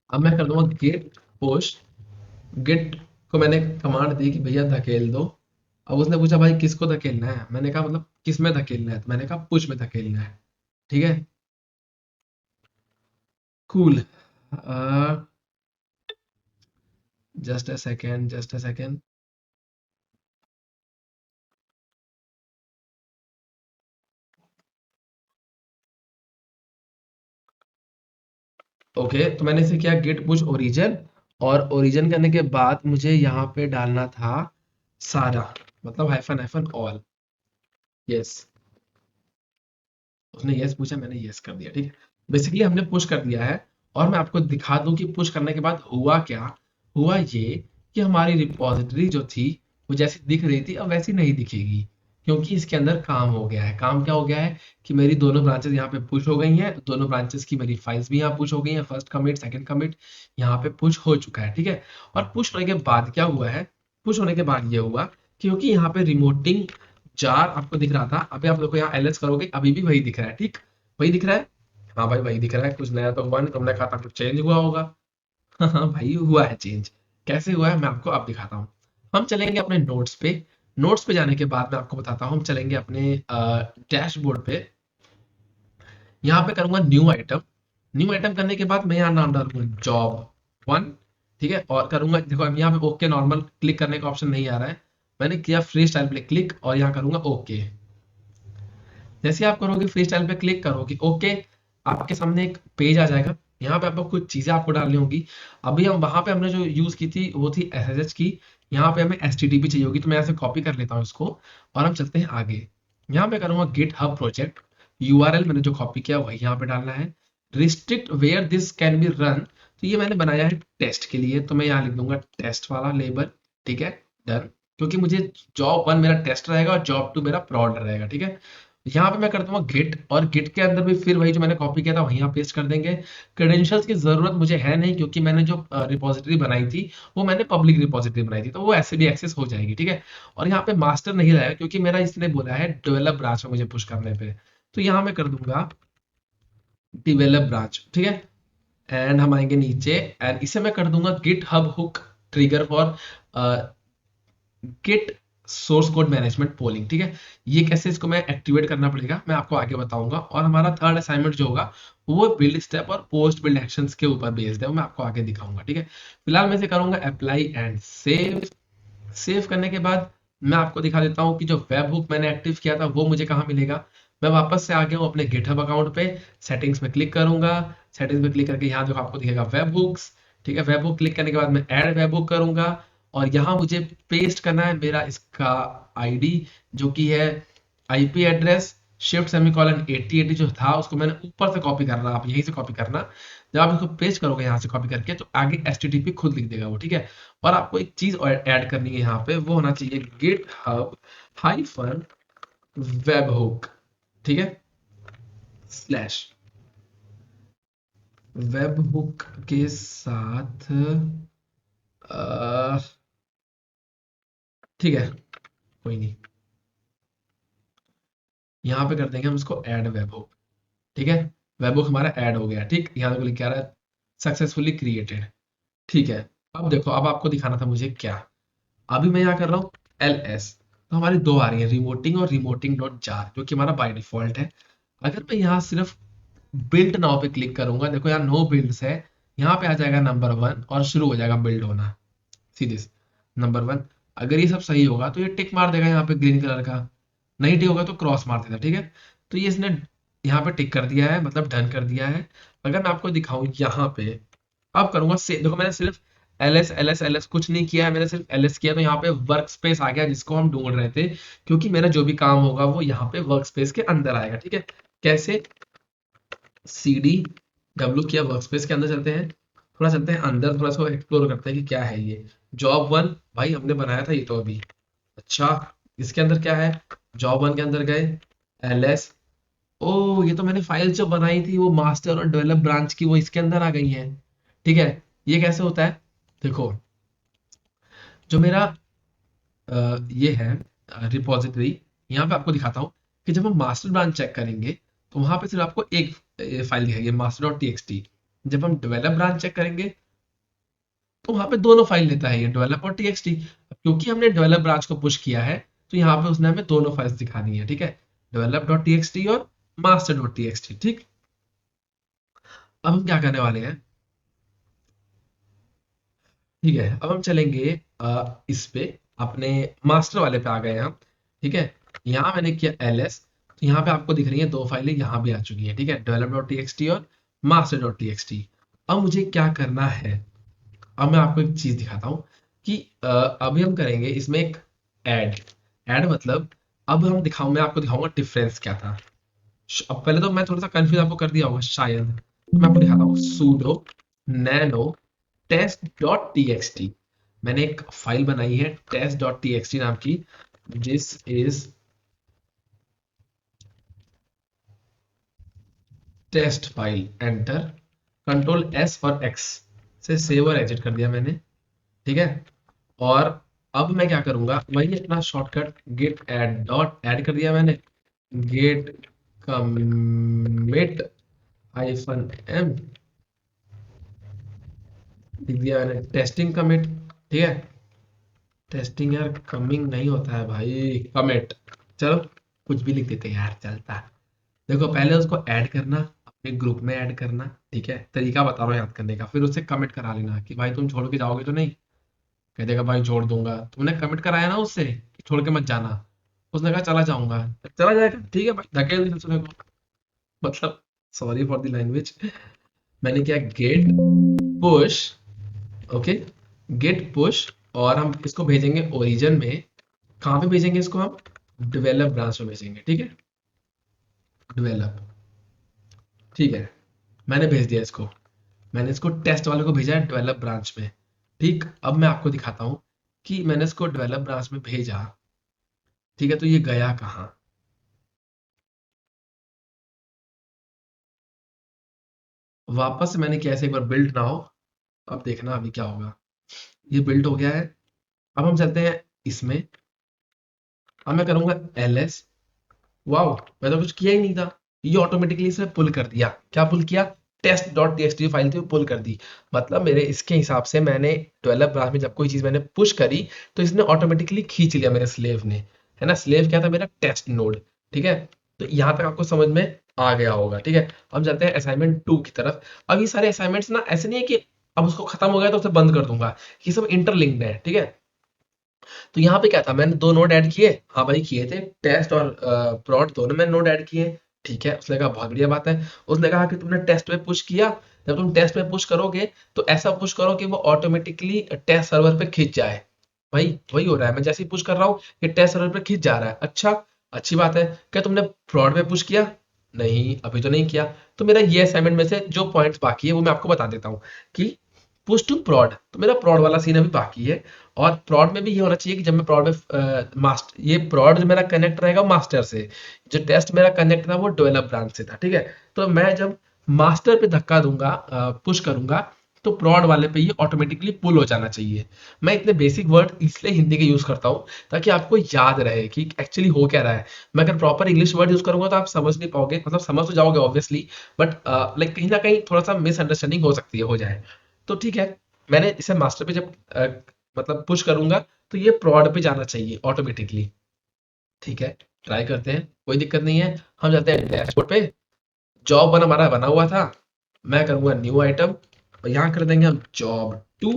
अब मैं कर दूंगा गेट पुश, गेट को मैंने कमांड दी कि भैया धकेल दो। अब उसने पूछा भाई किसको धकेलना है, मैंने कहा मतलब किस में धकेलना है, तो मैंने कहा पुश में धकेलना है, ठीक है। Cool, just a second, just a second. Okay, तो मैंने इसे किया गेट पुश ओरिजिन, और ओरिजिन करने के बाद मुझे यहाँ पे डालना था सारा, मतलब हाइफन हाइफन ऑल, यस। उसने यस पूछा, मैंने यस कर दिया, ठीक है। बेसिकली हमने पुश कर दिया है, और मैं आपको दिखा दूं कि पुश करने के बाद हुआ क्या। हुआ ये कि हमारी रिपॉजिटरी जो थी वो जैसी दिख रही थी अब वैसी नहीं दिखेगी, क्योंकि इसके अंदर काम हो गया है। काम क्या हो गया है कि मेरी दोनों ब्रांचेस यहाँ पे पुश हो गई हैं, दोनों ब्रांचेस की मेरी फाइल्स भी यहाँ पुश हो गई हैं, फर्स्ट कमिट सेकंड कमिट यहाँ पे पुश हो चुका है, ठीक है। और पुश होने के बाद क्या हुआ है, पुश होने के बाद ये हुआ क्योंकि यहाँ पे रिमोटिंग जार आपको दिख रहा था, अभी आप देखो यहाँ एलएस करोगे अभी भी वही दिख रहा है, ठीक, वही दिख रहा है। हाँ भाई वही दिख रहा है, कुछ नया तो हुआ नहीं, तुमने कहा था कुछ चेंज हुआ होगा। हाँ हाँ भाई हुआ है चेंज, कैसे हुआ है मैं आपको अब दिखाता हूँ। हम चलेंगे अपने नोट्स पे, नोट्स पे जाने के बाद मैं आपको बताता हूँ। हम चलेंगे अपने डैशबोर्ड पे, यहाँ पे करूंगा न्यू आइटम। न्यू आइटम करने के बाद मैं यहाँ नाम डालूंगा जॉब 1, ठीक है। और करूंगा, देखो अब यहाँ पे ओके नॉर्मल क्लिक करने का ऑप्शन नहीं आ रहा है, मैंने किया फ्री स्टाइल पे क्लिक और यहाँ करूंगा ओके। जैसे आप करोगे फ्री स्टाइल पे क्लिक करोगे ओके, आपके सामने एक पेज आ जाएगा, यहाँ पे आपको कुछ चीजें आपको डालनी होगी। अभी हम वहां पे हमने जो यूज की थी वो थी SSH की, यहाँ पे हमें HTTP चाहिए होगी, तो मैं ऐसे कॉपी कर लेता हूँ इसको, और हम चलते हैं आगे। यहाँ पे करूंगा गिट हब प्रोजेक्ट, URL मैंने जो कॉपी किया वही यहाँ पे डालना है। Restrict where this can be run, तो ये मैंने बनाया है टेस्ट के लिए, तो मैं यहाँ लिख दूंगा टेस्ट वाला लेबल, ठीक है, डन। क्योंकि मुझे जॉब 1 मेरा टेस्ट रहेगा और जॉब 2 मेरा प्रॉड रहेगा, ठीक है। यहाँ पे मैं कर दूंगा गिट, और गिट के अंदर भी फिर वही जो मैंने कॉपी किया था वही यहाँ पेस्ट कर देंगे। क्रेडेंशियल्स की जरूरत मुझे है नहीं, क्योंकि मैंने जो रिपोजिटरी बनाई थी वो मैंने पब्लिक रिपोजिटरी बनाई थी, तो वो ऐसे भी एक्सेस हो जाएगी, ठीक है। और यहाँ पे मास्टर नहीं रहेगा, क्योंकि मेरा इसने बोला है डेवलप ब्रांच में मुझे पुश करने पे, तो यहाँ मैं कर दूंगा डिवेलप ब्रांच, ठीक है। एंड हम आएंगे नीचे, एंड इसे मैं कर दूंगा GitHub hook trigger for git source code management polling, ठीक है। ये कैसे इसको मैं एक्टिवेट करना पड़ेगा मैं आपको आगे बताऊंगा। और हमारा थर्ड असाइनमेंट जो होगा वो बिल्ड स्टेप और पोस्ट बिल्ड एक्शंस के ऊपर बेस्ड है, वो मैं आपको आगे दिखाऊंगा, ठीक है। फिलहाल मैं इसे करूंगा अप्लाई एंड सेव। सेव करने के बाद मैं आपको दिखा देता हूँ कि जो वेब हुक मैंने एक्टिव किया था वो मुझे कहाँ मिलेगा। मैं वापस से आ गया हूँ अपने गिटहब अकाउंट पे, सेटिंग्स में क्लिक करूंगा। सेटिंग्स में क्लिक करके यहाँ देखो आपको दिखेगा वेब हुक्स, ठीक है। वेब हुक क्लिक करने के बाद मैं ऐड वेब हुक करूंगा, और यहाँ मुझे पेस्ट करना है मेरा इसका आईडी, जो कि है आईपी एड्रेस शिफ्ट सेमीकोलन 8080 जो था उसको मैंने ऊपर से कॉपी करना, आप यहीं से कॉपी करना। जब आप इसको पेस्ट करोगे यहाँ से कॉपी करके, तो आगे एचटीटीपी खुद लिख देगा वो, ठीक है। और आपको एक चीज ऐड करनी है यहाँ पे, वो होना चाहिए गिटहब हाइफन वेब हुक, ठीक है, स्लैश वेब हुक के साथ अ, ठीक है, कोई नहीं, यहाँ पे कर देंगे हम इसको ऐड वेब हुक, ठीक है। वेब हुक हमारा ऐड हो गया, ठीक, यहाँ पे लिख के आ रहा है सक्सेसफुली क्रिएटेड, ठीक है। अब देखो, अब आपको दिखाना था मुझे क्या, अभी मैं यहाँ कर रहा हूँ ls, तो हमारी दो आ रही है, रिमोटिंग और रिमोटिंग डॉट जार, जो कि हमारा बाय डिफॉल्ट है। अगर मैं यहाँ सिर्फ बिल्ड नाउ पे क्लिक करूंगा, देखो यहाँ नो बिल्ड्स है, यहाँ पे आ जाएगा नंबर 1 और शुरू हो जाएगा बिल्ड होना सीधे से नंबर 1। अगर ये सब सही होगा तो ये टिक मार देगा यहाँ पे ग्रीन कलर का, नहीं टिक होगा तो क्रॉस मार देगा, ठीक है। तो ये इसने यहाँ पे टिक कर दिया है, मतलब डन कर दिया है। अगर मैं आपको दिखाऊं यहाँ पे, अब करूंगा से, देखो मैंने सिर्फ ls ls ls कुछ नहीं किया है, मैंने सिर्फ ls किया, तो यहाँ पे वर्क स्पेस आ गया जिसको हम ढूंढ रहे थे, क्योंकि मेरा जो भी काम होगा वो यहाँ पे वर्क स्पेस के अंदर आएगा, ठीक है। कैसे, cd w किया, वर्क स्पेस के अंदर चलते हैं, थोड़ा चलते हैं अंदर, थोड़ा सा एक्सप्लोर करते हैं कि क्या है ये। जॉब 1 भाई हमने बनाया था ये तो अभी, अच्छा, इसके अंदर क्या है, जॉब 1 के अंदर गए, ls, ओ ये तो मैंने फाइल जो बनाई थी वो मास्टर और डेवलप ब्रांच की, वो इसके अंदर आ गई है, ठीक है। ये कैसे होता है, देखो, जो मेरा ये है रिपॉजिटरी, यहाँ पे आपको दिखाता हूँ कि जब हम मास्टर ब्रांच चेक करेंगे तो वहां पे सिर्फ आपको एक फाइल दिखाई मास्टर डॉट टी। जब हम डेवलप ब्रांच चेक करेंगे तो वहां पे दोनों फाइल लेता है ये, डेवलप और टी। क्योंकि हमने डेवलप ब्रांच को पुश किया है, तो यहाँ पे उसने हमें दोनों फाइल्स दिखानी है, ठीक है, डेवलप डॉट टी और मास्टर डॉट टी, ठीक। अब हम क्या करने वाले हैं, ठीक है, अब हम चलेंगे इस पे, अपने मास्टर वाले पे आ गए हम, ठीक है। यहाँ मैंने किया ls, तो यहाँ पे आपको दिख रही है दो फाइलें यहाँ भी आ चुकी हैं, ठीक है, develop डॉट टी और master डॉट टी। अब मुझे क्या करना है, अब मैं आपको एक चीज दिखाता हूँ कि अभी हम करेंगे इसमें एक ऐड, ऐड मतलब, अब हम दिखाऊं, मैं आपको दिखाऊंगा डिफरेंस क्या था। अब पहले तो मैं थोड़ा सा कंफ्यूज आपको कर दिया होगा शायद, तो मैं आपको दिखाता हूँ sudo nano test.txt, मैंने एक फाइल बनाई है test.txt नाम की, this is test file, enter, control S और एक्स से सेव और एग्जिट कर दिया मैंने, ठीक है। और अब मैं क्या करूंगा, वही अपना shortcut git add dot add कर दिया मैंने, गेट कमिट हाइफन एम लिख दिया मैंने, टेस्टिंग कमिट, ठीक है। टेस्टिंग यार कमिंग नहीं होता है भाई, कमिट, चलो कुछ भी लिख देते हैं यार, चलता है। देखो पहले उसको ऐड करना, अपने ग्रुप में ऐड करना, ठीक है, तरीका बता रहा हूँ याद करने का, फिर उससे कमिट करा लेना कि भाई तुम छोड़ के जाओगे तो नहीं, कह देगा भाई छोड़ दूंगा, तुमने कमिट कराया ना उससे कि छोड़ के मत जाना, उसने कहा चला जाऊंगा, चला जाएगा, ठीक है भाई, धकेल दी दूसरे को, मतलब सॉरी फॉर द लैंग्वेज। मैंने किया git push, okay, git push, और हम इसको भेजेंगे ओरिजिन में, कहाँ पे भेजेंगे इसको हम, डेवलप ब्रांच में भेजेंगे, ठीक है, डेवलप, ठीक है। मैंने भेज दिया इसको, मैंने इसको टेस्ट वाले को भेजा है डेवलप ब्रांच में, ठीक। अब मैं आपको दिखाता हूँ कि मैंने इसको डेवलप ब्रांच में भेजा, ठीक है, तो ये गया कहाँ, वापस से मैंने किया ऐसे एक बार बिल्ड ना हो, अब देखना अभी क्या होगा, ये बिल्ड हो गया है। अब हम चलते हैं इसमें, अब मैं करूंगा ls, वाओ, मैं तो कुछ किया ही नहीं था, ये ऑटोमेटिकली इसने पुल कर दिया, क्या पुल किया, टेस्ट डॉट टीएक्सटी फाइल थी वो पुल कर दी, मतलब मेरे इसके हिसाब से मैंने डेवलप ब्रांच में जब कोई चीज मैंने पुश करी तो इसने ऑटोमेटिकली खींच लिया मेरे स्लेव ने, है ना, स्लेव क्या था, मेरा टेस्ट नोड, ठीक है। तो यहाँ तक आपको समझ में आ गया होगा, ठीक है। हम चलते हैं असाइनमेंट 2 की तरफ। अब ये सारे असाइनमेंट्स ना ऐसे नहीं है कि अब उसको खत्म हो गया तो उसे बंद कर दूंगा, ये सब इंटरलिंक्ड है, ठीक है। तो यहाँ पे क्या था, मैंने दो नोड ऐड किए, हाँ भाई किए थे, टेस्ट और प्लॉट दोनों मैंने नोड ऐड किए। ठीक है, उसने कहा बहुत बढ़िया बात है। उसने कहा कि तुमने टेस्ट पे पुश किया, जब तुम टेस्ट पे पुश करोगे तो ऐसा पुश करो कि वो ऑटोमेटिकली टेस्ट सर्वर पे खिंच जाए। भाई वही हो रहा है, मैं जैसे ही पुश कर रहा हूँ ये टेस्ट सर्वर पे खिंच जा रहा है। अच्छा, अच्छी बात है। क्या तुमने फ्रॉड पे पुश किया? नहीं, अभी तो नहीं किया। तो मेरा ये असाइनमेंट में से जो पॉइंट्स बाकी है वो मैं आपको बता देता हूँ कि पुश टू प्रॉड, तो मेरा प्रॉड वाला सीन अभी बाकी है। और प्रॉड में भी ये होना चाहिए कि जब मैं प्रॉड में मास्टर, ये प्रॉड जो मेरा कनेक्ट रहेगा मास्टर से, जो टेस्ट मेरा कनेक्ट था वो डेवलप ब्रांच से था। ठीक है, तो मैं जब मास्टर पे धक्का दूंगा, पुश करूंगा, तो प्रॉड वाले पे ये ऑटोमेटिकली पुल हो जाना चाहिए। मैं इतने बेसिक वर्ड इसलिए हिंदी के यूज करता हूँ ताकि आपको याद रहे कि एक्चुअली हो क्या रहा है। मैं अगर प्रॉपर इंग्लिश वर्ड यूज करूंगा तो आप समझ नहीं पाओगे, मतलब समझ तो जाओगे ऑब्वियसली, बट लाइक कहीं ना कहीं थोड़ा सा मिसअंडरस्टैंडिंग हो सकती है, हो जाए। तो ठीक है, मैंने इसे मास्टर पे जब मतलब पुश करूंगा तो ये प्रॉड पे जाना चाहिए ऑटोमेटिकली। ठीक है, ट्राई करते हैं, कोई दिक्कत नहीं है। हम जाते हैं डैशबोर्ड पे, जॉब वन हमारा बना हुआ था, मैं करूंगा न्यू आइटम और यहाँ कर देंगे हम जॉब टू।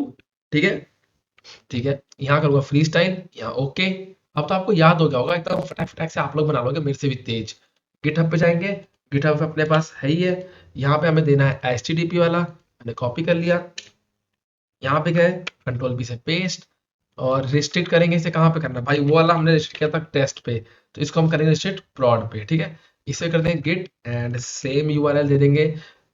ठीक है, ठीक है, यहाँ करूंगा फ्री स्टाइल, यहाँ ओके। अब तो आपको याद हो गया होगा, एकदम फटाक फटाक से आप लोग बना लोगे मेरे से भी तेज। गिटहब पे जाएंगे, गिटहब पे अपने पास है ही है। यहाँ पे हमें देना है HTTP वाला, मैंने कॉपी कर लिया। यहाँ पे गए, कंट्रोल बी से पेस्ट, और रिस्ट्रिक्ट करेंगे इसे कहाँ पे करना है? भाई वो वाला हमने रिस्ट्रिक्ट किया था टेस्ट पे, तो इसको हम करेंगे रिस्ट्रिक्ट प्रॉड पे। ठीक है, इसे कर देंगे गिट एंड सेम यूआरएल दे देंगे।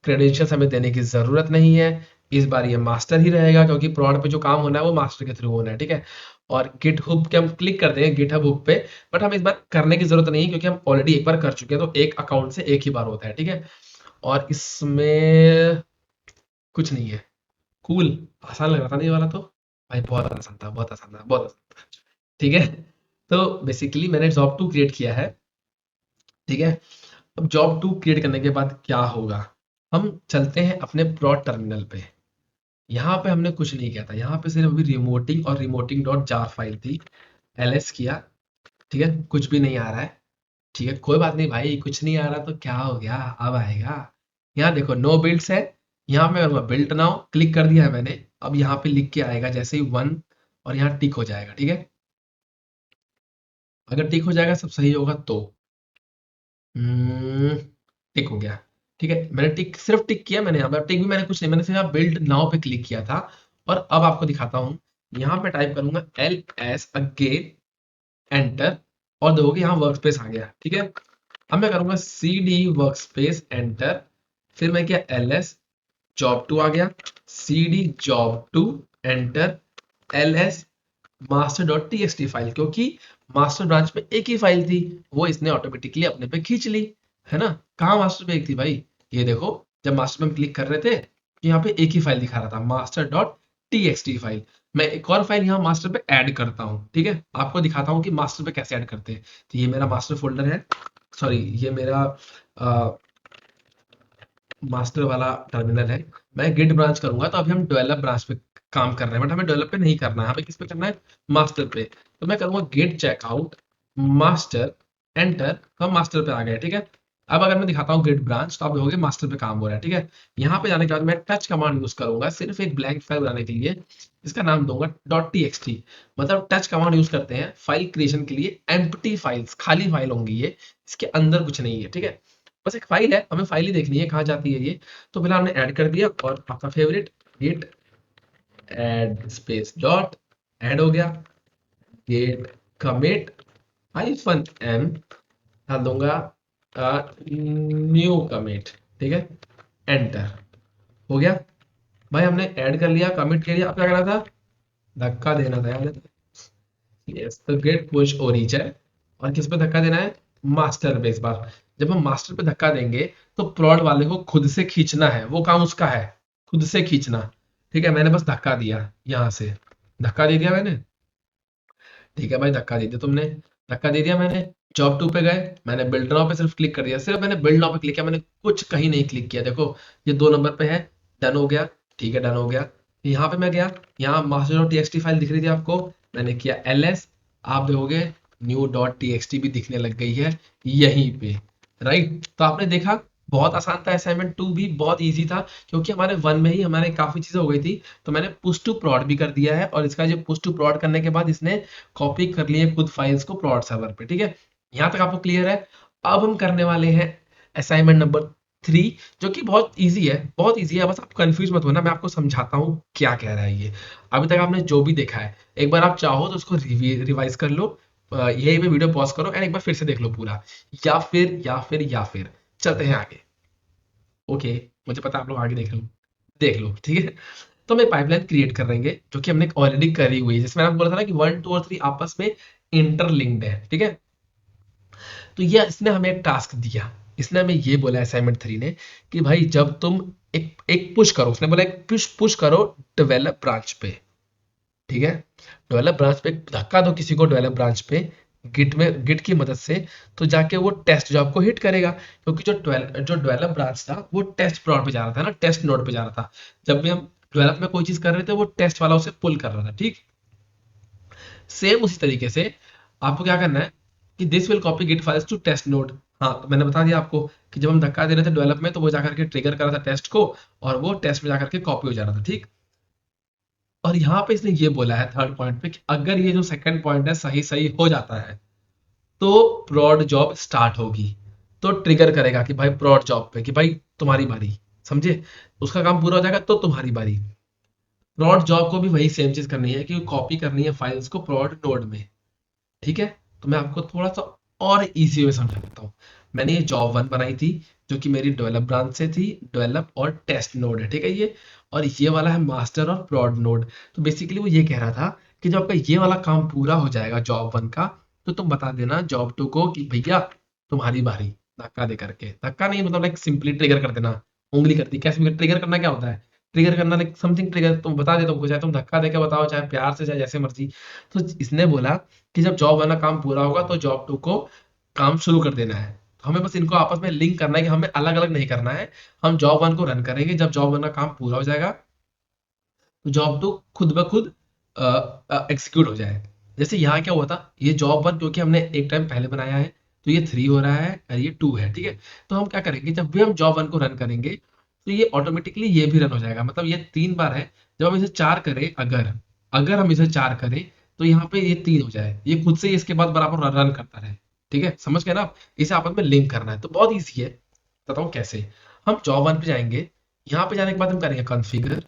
क्रेडेंशियल्स हमें देने की जरूरत नहीं है, इस बार ये मास्टर ही रहेगा क्योंकि प्रॉड पे जो काम होना है वो मास्टर के थ्रू होना है। ठीक है, और गिट हुब के हम क्लिक कर देंगे, गिट हब हुब पे, बट हम इस बार करने की जरूरत नहीं है क्योंकि हम ऑलरेडी एक बार कर चुके हैं, तो एक अकाउंट से एक ही बार होता है। ठीक है, और इसमें कुछ नहीं है। कूल, आसान लग रहा था ना ये वाला तो, भाई बहुत आसान था, बहुत आसान था, बहुत आसान था। ठीक है, तो बेसिकली मैंने जॉब टू क्रिएट किया है। ठीक है, अब जॉब टू क्रिएट करने के बाद क्या होगा, हम चलते हैं अपने प्लॉट टर्मिनल पे। यहाँ पे हमने कुछ नहीं किया था, यहाँ पे सिर्फ अभी रिमोटिंग और रिमोटिंग डॉट जार फाइल थी, ls किया। ठीक है, कुछ भी नहीं आ रहा है। ठीक है, कोई बात नहीं भाई, कुछ नहीं आ रहा तो क्या हो गया, अब आएगा। यहाँ देखो नो बिल्ड्स है, यहाँ पे मैं बिल्ड नाउ क्लिक कर दिया है मैंने। अब यहाँ पे लिख के आएगा जैसे ही वन, और यहाँ टिक हो जाएगा। ठीक है, अगर टिक हो जाएगा सब सही होगा तो हम्म, टिक हो गया। ठीक है, मैंने टिक, सिर्फ टिक किया मैंने, यहाँ पर टिक भी मैंने कुछ नहीं, मैंने सिर्फ यहाँ बिल्ड नाउ पे क्लिक किया था। और अब आपको दिखाता हूँ, यहाँ पे टाइप करूंगा ls अगेन, एंटर, और देखोगे यहाँ वर्क स्पेस आ गया। ठीक है, अब मैं करूंगा cd वर्क स्पेस एंटर, फिर मैं किया ls, जॉब टू आ गया, cd job two enter, ls master dot TXT file, क्योंकि मास्टर ब्रांच में एक ही फाइल थी, वो इसने ऑटोमेटिकली अपने पे खींच ली। है ना, कहाँ मास्टर पे एक थी भाई, ये देखो, जब मास्टर पे हम क्लिक कर रहे थे तो यहाँ पे एक ही फाइल दिखा रहा था, मास्टर डॉट टीएक्सटी फाइल। मैं एक और फाइल यहाँ मास्टर पे ऐड करता हूँ। ठीक है, आपको दिखाता हूँ कि मास्टर पे कैसे ऐड करते हैं। तो ये मेरा मास्टर फोल्डर है, सॉरी ये मेरा मास्टर वाला टर्मिनल है। मैं गिट ब्रांच करूंगा तो अभी हम डेवलप ब्रांच पे काम कर रहे हैं, बट हमें डेवलप पे नहीं करना है, हमें किस पे करना है, मास्टर पे। तो मैं करूंगा गिट चेकआउट मास्टर, एंटर, तो हम मास्टर पे आ गए। ठीक है, अब अगर मैं दिखाता हूँ गिट ब्रांच तो आप देखोगे मास्टर पे काम हो रहा है। ठीक है, यहाँ पे जाने के बाद मैं टच कमांड यूज करूंगा सिर्फ एक ब्लैंक फाइल बनाने के लिए, इसका नाम दूंगा डॉट टीएक्सटी। मतलब टच कमांड यूज करते हैं फाइल क्रिएशन के लिए, एम्प्टी फाइल्स, खाली फाइल होंगी ये, इसके अंदर कुछ नहीं है। ठीक है, बस एक फाइल है, हमें फाइल ही देखनी है कहाँ जाती है ये। तो फिलहाल हमने ऐड कर दिया, और आपका favourite git add space dot add हो गया, गेट कमिट हाइफन एम, डाल दूंगा न्यू कमिट। ठीक है, एंटर, हो गया। भाई हमने ऐड कर लिया, कमिट कर लिया, अब क्या करना था, धक्का देना था यार। यस, तो गेट पुश ओरिच है, और किस पे धक्का देना है, मास्टर पे। इस बार जब हम मास्टर पे धक्का देंगे तो प्लॉट वाले को खुद से खींचना है, वो काम उसका है, खुद से खींचना। ठीक है, मैंने बस धक्का दिया, यहाँ से धक्का दे दिया मैंने। ठीक है भाई, धक्का दे दिया तुमने, धक्का दे दिया मैंने। जॉब टू पे गए, मैंने बिल्ड नाउ पे सिर्फ क्लिक कर दिया, सिर्फ मैंने बिल्ड नाउ पे क्लिक किया, मैंने कुछ कहीं नहीं क्लिक किया। देखो ये 2 नंबर पे है, डन हो गया। ठीक है, डन हो गया। यहाँ पे मैं गया, यहाँ मास्टर डॉट टीएक्सटी फाइल दिख रही थी आपको, मैंने किया ls, आप देखोगे न्यू डॉट टीएक्सटी भी दिखने लग गई है यहीं पे। राइट, तो आपने देखा बहुत आसान था, असाइनमेंट 2 भी बहुत इजी था, क्योंकि हमारे 1 में ही हमारे काफी चीजें हो गई थी। तो मैंने पुश टू प्लॉट भी कर दिया है, और इसका जो पुश टू प्लॉट करने के बाद इसने कॉपी कर लिए खुद फाइल्स को प्लॉट सर्वर पे, ठीक है। यहाँ तक आपको क्लियर है। अब हम करने वाले हैं असाइनमेंट नंबर 3, जो कि बहुत इजी है, बहुत इजी है। बस आप कंफ्यूज मत होना, मैं आपको समझाता हूँ क्या कह रहा है ये। अभी तक आपने जो भी देखा है, एक बार आप चाहो तो उसको रिवाइज कर लो, यही पे वीडियो पॉज करो एंड एक बार फिर से देख लो पूरा, या फिर चलते हैं आगे। ओके, मुझे पता है आप लोग आगे देख लो, ठीक है। तो हम एक पाइपलाइन क्रिएट कर देंगे, जो कि हमने ऑलरेडी करी हुई है, जिसमें मैंने बोला था ना कि 1 2 और 3 आपस में इंटरलिंक्ड है, ठीक है। तो ये इसने हमें एक टास्क दिया, इसने हमें ये बोला असाइनमेंट 3 ने कि भाई जब तुम एक एक पुश करो, उसने बोला एक पुश पुश करो डेवलप ब्रांच पे, ठीक है। डेवलप ब्रांच पे धक्का दो किसी को, डेवलप ब्रांच पे गिट की मदद से, तो जाके वो टेस्ट जॉब को हिट करेगा, क्योंकि जो डेवलप ब्रांच था वो टेस्ट प्लॉट पे जा रहा था ना, टेस्ट नोड पे जा रहा था। जब भी हम डेवलप में कोई चीज कर रहे थे, वो टेस्ट वाला उसे पुल कर रहा था, ठीक। सेम उसी तरीके से आपको क्या करना है कि this will copy git files to test node. हाँ, तो मैंने बता दिया आपको कि जब हम धक्का दे रहे थे डेवलप में, तो वो जाकर के ट्रिगर कर रहा था टेस्ट को, और वो टेस्ट में जाकर के कॉपी हो जा रहा था, ठीक। और यहाँ पे इसने ये बोला है थर्ड पॉइंट पे कि अगर ये जो सेकंड पॉइंट है सही सही हो जाता है, तो प्रॉड जॉब स्टार्ट होगी। तो ट्रिगर करेगा कि भाई प्रॉड जॉब पे कि भाई तुम्हारी बारी, समझे। उसका काम पूरा हो जाएगा तो तुम्हारी बारी। प्रॉड जॉब को भी वही सेम चीज करनी है कि कॉपी करनी है फाइल्स को प्रॉड नोड में, ठीक है। तो मैं आपको थोड़ा सा और इजी वे समझा देता हूँ। मैंने ये जॉब 1 बनाई थी, जो कि मेरी डेवलप ब्रांच से थी, डेवलप और टेस्ट नोड है, ठीक है ये। और ये वाला है मास्टर और प्रॉड नोड। तो बेसिकली वो ये कह रहा था कि जब आपका ये वाला काम पूरा हो जाएगा जॉब 1 का, तो तुम बता देना जॉब 2 को कि भैया तुम्हारी बारी। धक्का दे करके, धक्का नहीं मतलब लाइक सिंपली ट्रिगर कर देना, उंगली करती कैसे ट्रिगर करना क्या होता है, ट्रिगर करना लाइक समथिंग ट्रिगर, तुम बता दे तुमको, चाहे तुम धक्का देके बताओ, चाहे प्यार से, चाहे जैसे मर्जी। तो इसने बोला कि जब जॉब वाला काम पूरा होगा तो जॉब 2 को काम शुरू कर देना है। तो हमें बस इनको आपस में लिंक करना है, कि हमें अलग अलग नहीं करना है। हम जॉब 1 को रन करेंगे, जब जॉब 1 का काम पूरा हो जाएगा तो जॉब 2 खुद ब खुद एग्जीक्यूट हो जाए। जैसे यहाँ क्या हुआ था, ये जॉब 1 क्योंकि हमने एक टाइम पहले बनाया है, तो ये 3 हो रहा है और ये 2 है, ठीक है। तो हम क्या करेंगे, जब भी हम जॉब 1 को रन करेंगे, तो ये ऑटोमेटिकली ये भी रन हो जाएगा। मतलब ये 3 बार है, जब हम इसे 4 करें, अगर अगर हम इसे 4 करें, तो यहाँ पे ये 3 हो जाए, ये खुद से ही इसके बाद बराबर रन करता रहे, ठीक है। समझ गए ना आप, इसे आपस में लिंक करना है, तो बहुत ईजी है। बताऊँ कैसे। हम जॉब 1 पे जाएंगे, यहाँ पे जाने के बाद हम करेंगे कॉन्फ़िगर।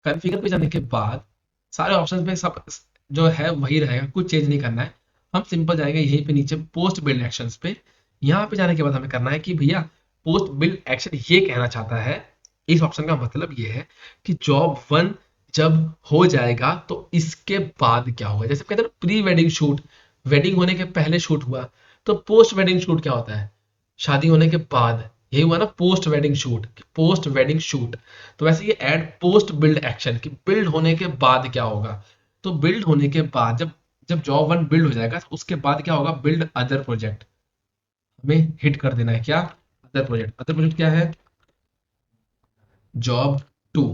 कॉन्फ़िगर पे जाने के बाद सारे ऑप्शंस में सब जो है वही रहेगा, कुछ चेंज नहीं करना है। हम सिंपल जाएंगे यहीं पे नीचे पोस्ट बिल्ड एक्शंस पे। यहाँ पे जाने के बाद हमें करना है कि भैया पोस्ट बिल्ड एक्शन ये कहना चाहता है, इस ऑप्शन का मतलब ये है कि जॉब 1 जब हो जाएगा तो इसके बाद क्या होगा। जैसे कहते हैं प्री वेडिंग शूट, वेडिंग होने के पहले शूट हुआ, तो पोस्ट वेडिंग शूट क्या होता है, शादी होने के बाद। यही हुआ ना post wedding shoot, post wedding shoot. तो वैसे ये ऐड पोस्ट बिल्ड एक्शन कि बिल्ड होने के बाद क्या होगा। तो बिल्ड होने के बाद जब जब जॉब 1 बिल्ड हो जाएगा, तो उसके बाद क्या होगा, बिल्ड अदर प्रोजेक्ट। हमें हिट कर देना है क्या, अदर प्रोजेक्ट। अदर प्रोजेक्ट क्या है, जॉब 2।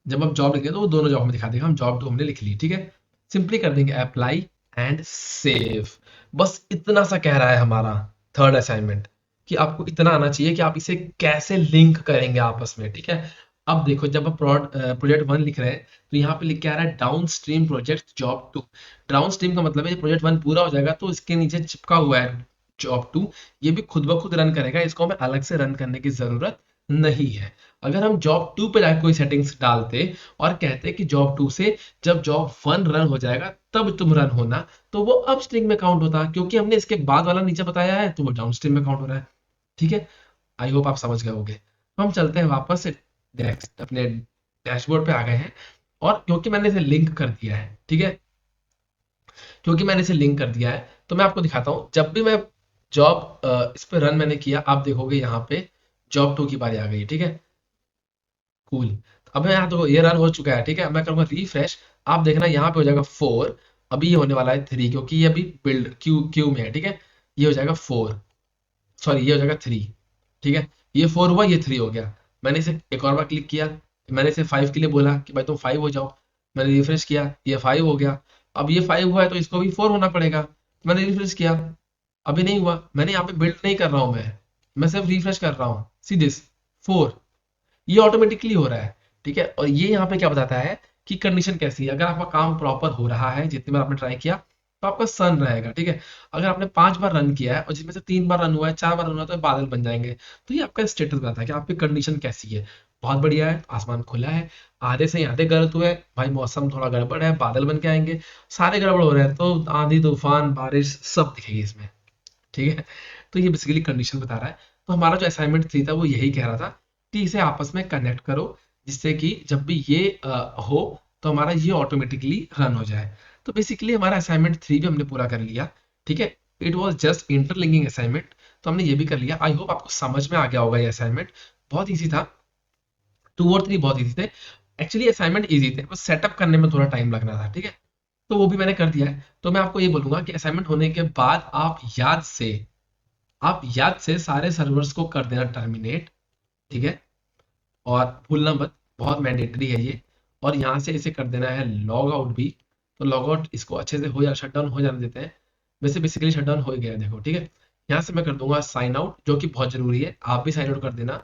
जब हम जॉब लिखेंगे तो वो दोनों जॉब हमें दिखा देगा, हम जॉब 2 हमने लिख ली, ठीक है। सिंपली कर देंगे अप्लाई एंड सेव। बस इतना सा कह रहा है हमारा थर्ड असाइनमेंट, कि आपको इतना आना चाहिए कि आप इसे कैसे लिंक करेंगे आपस में, ठीक है। अब देखो, जब आप प्रोजेक्ट 1 लिख रहे हैं, तो यहाँ पे लिख के आ रहा है down stream project job 2। Down stream का मतलब है प्रोजेक्ट 1 पूरा हो जाएगा तो इसके नीचे चिपका हुआ है जॉब 2, ये भी खुद ब खुद रन करेगा, इसको हमें अलग से रन करने की जरूरत नहीं है। अगर हम जॉब 2 पे जाकर कोई सेटिंग्स डालते और कहते कि जॉब 2 से जब जॉब 1 रन हो जाएगा तब तुम रन होना, तो वो अप स्ट्रीम में काउंट होता, क्योंकि हमने इसके बाद वाला नीचे बताया है, तो वो डाउन स्ट्रीम में काउंट हो रहा है, ठीक है। आई होप आप समझ गए होंगे। हम चलते हैं वापस से अपने डैशबोर्ड पे आ गए हैं, और क्योंकि मैंने इसे लिंक कर दिया है, ठीक है, क्योंकि मैंने इसे लिंक कर दिया है, तो मैं आपको दिखाता हूँ। जब भी मैं जॉब इस पे रन मैंने किया, आप देखोगे यहाँ पे जॉब 2 की बारी आ गई है, ठीक है। कूल। अब यहाँ तो ये रन हो चुका है, ठीक है। मैं करूंगा रिफ्रेश, आप देखना यहाँ पे हो जाएगा 4। अभी ये होने वाला है 3, क्योंकि ये अभी बिल्ड क्यू क्यू में है, ठीक है। ये हो जाएगा 4, सॉरी ये हो जाएगा 3, ठीक है। ये 4 हुआ, ये 3 हो गया। मैंने इसे एक और बार क्लिक किया, मैंने इसे 5 के लिए बोला कि भाई तुम 5 हो जाओ। मैंने रिफ्रेश किया, ये 5 हो गया। अब ये 5 हुआ है तो इसको भी 4 होना पड़ेगा। मैंने रिफ्रेश किया, अभी नहीं हुआ। मैंने यहाँ पे बिल्ड नहीं कर रहा हूँ मैं, मैं सिर्फ रिफ्रेश कर रहा हूँ, सी दिस 4, ये ऑटोमेटिकली हो रहा है। ठीक है, और ये यहाँ पे क्या बताता है कि कंडीशन कैसी है। अगर आपका काम प्रॉपर हो रहा है, जितनी बार आपने ट्राई किया, तो आपका सन रहेगा। ठीक है, अगर आपने 5 बार रन किया है और जिसमें से 3 बार रन हुआ है, 4 बार रन हुआ है, तो बादल बन जाएंगे। तो ये आपका स्टेटस बताता है कि आपकी कंडीशन कैसी है। बहुत बढ़िया है, आसमान खुला है, आधे से आधे गलत हुए भाई, मौसम थोड़ा गड़बड़ है, बादल बन के आएंगे, सारे गड़बड़ हो रहे हैं, तो आंधी तूफान बारिश सब दिखेगी इसमें। ठीक है, तो ये बेसिकली कंडीशन बता रहा है। तो हमारा जो असाइनमेंट 3 था वो यही कह रहा था कि इसे आपस में कनेक्ट करो, जिससे कि जब भी ये हो तो हमारा ये ऑटोमेटिकली रन हो जाए। तो बेसिकली हमारा असाइनमेंट 3 भी हमने पूरा कर लिया। ठीक है, it was just interlinking assignment, तो हमने ये भी कर लिया। आई होप आपको समझ में आ गया होगा। ये असाइनमेंट बहुत ईजी था, 2 और 3 बहुत ईजी थे। एक्चुअली असाइनमेंट ईजी थे, बस सेटअप करने में थोड़ा टाइम लगना था। ठीक है, तो वो भी मैंने कर दिया है। तो मैं आपको ये बोलूंगा कि असाइनमेंट होने के बाद आप याद से सारे सर्वर्स को कर देना टर्मिनेट। ठीक है, और भूलना मत, बहुत मैंडेटरी है ये। और यहाँ से इसे कर देना है लॉग आउट भी। तो लॉग आउट इसको अच्छे से हो जा शट डाउन हो जाने देते हैं। वैसे बेसिकली शट डाउन हो ही गया, देखो। ठीक है, यहाँ से मैं कर दूंगा साइन आउट, जो कि बहुत जरूरी है, आप भी साइन आउट कर देना।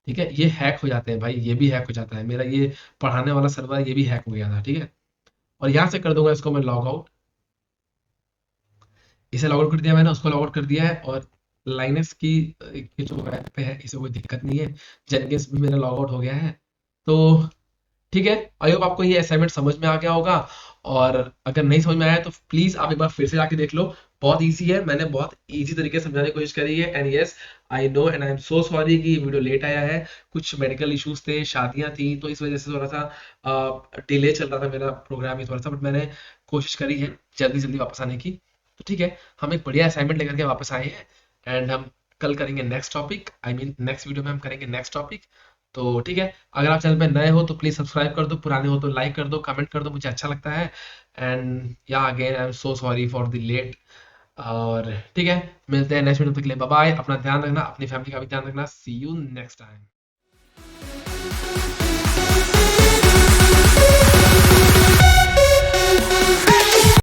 ठीक है, ये हैक हो जाते हैं भाई, ये भी हैक हो जाता है, मेरा ये पढ़ाने वाला सर्वर ये भी हैक हो गया था। ठीक है, और यहाँ से कर दूंगा इसको मैं लॉग आउट। इसे लॉग आउट कर दिया मैंने, उसको लॉग आउट कर दिया है। और लाइनक्स की की जो ऐप पे है, इसे कोई दिक्कत नहीं है। जेनकिंस भी मेरा लॉग आउट हो गया है। तो ठीक है, आई होप आपको ये असाइनमेंट समझ में आ गया होगा। और अगर नहीं समझ में आया तो प्लीज आप एक बार फिर से जाके देख लो, बहुत इजी है, मैंने बहुत इजी तरीके से समझाने की कोशिश करी है। And yes, I know and I am so sorry कि वीडियो लेट आया है। कुछ मेडिकल इश्यूज थे, शादियां थी, तो इस वजह से थोड़ा सा डिले चल रहा था मेरा प्रोग्राम ही थोड़ा सा, बट मैंने कोशिश करी है जल्दी जल्दी वापस आने की। तो ठीक है, हम एक बढ़िया असाइनमेंट लेकर के वापस आए हैं। एंड हम कल करेंगे next topic, I mean next video में हम करेंगे नेक्स्ट टॉपिक। तो ठीक है, अगर आप चैनल पे नए हो तो प्लीज सब्सक्राइब कर दो, पुराने हो तो लाइक कर दो, कमेंट कर दो, मुझे अच्छा लगता है। एंड या again I am so sorry for the late. और ठीक है, मिलते हैं नेक्स्ट वीडियो तक के लिए, बाय बाय। अपना ध्यान रखना, अपनी फैमिली का भी ध्यान रखना। सी यू नेक्स्ट टाइम।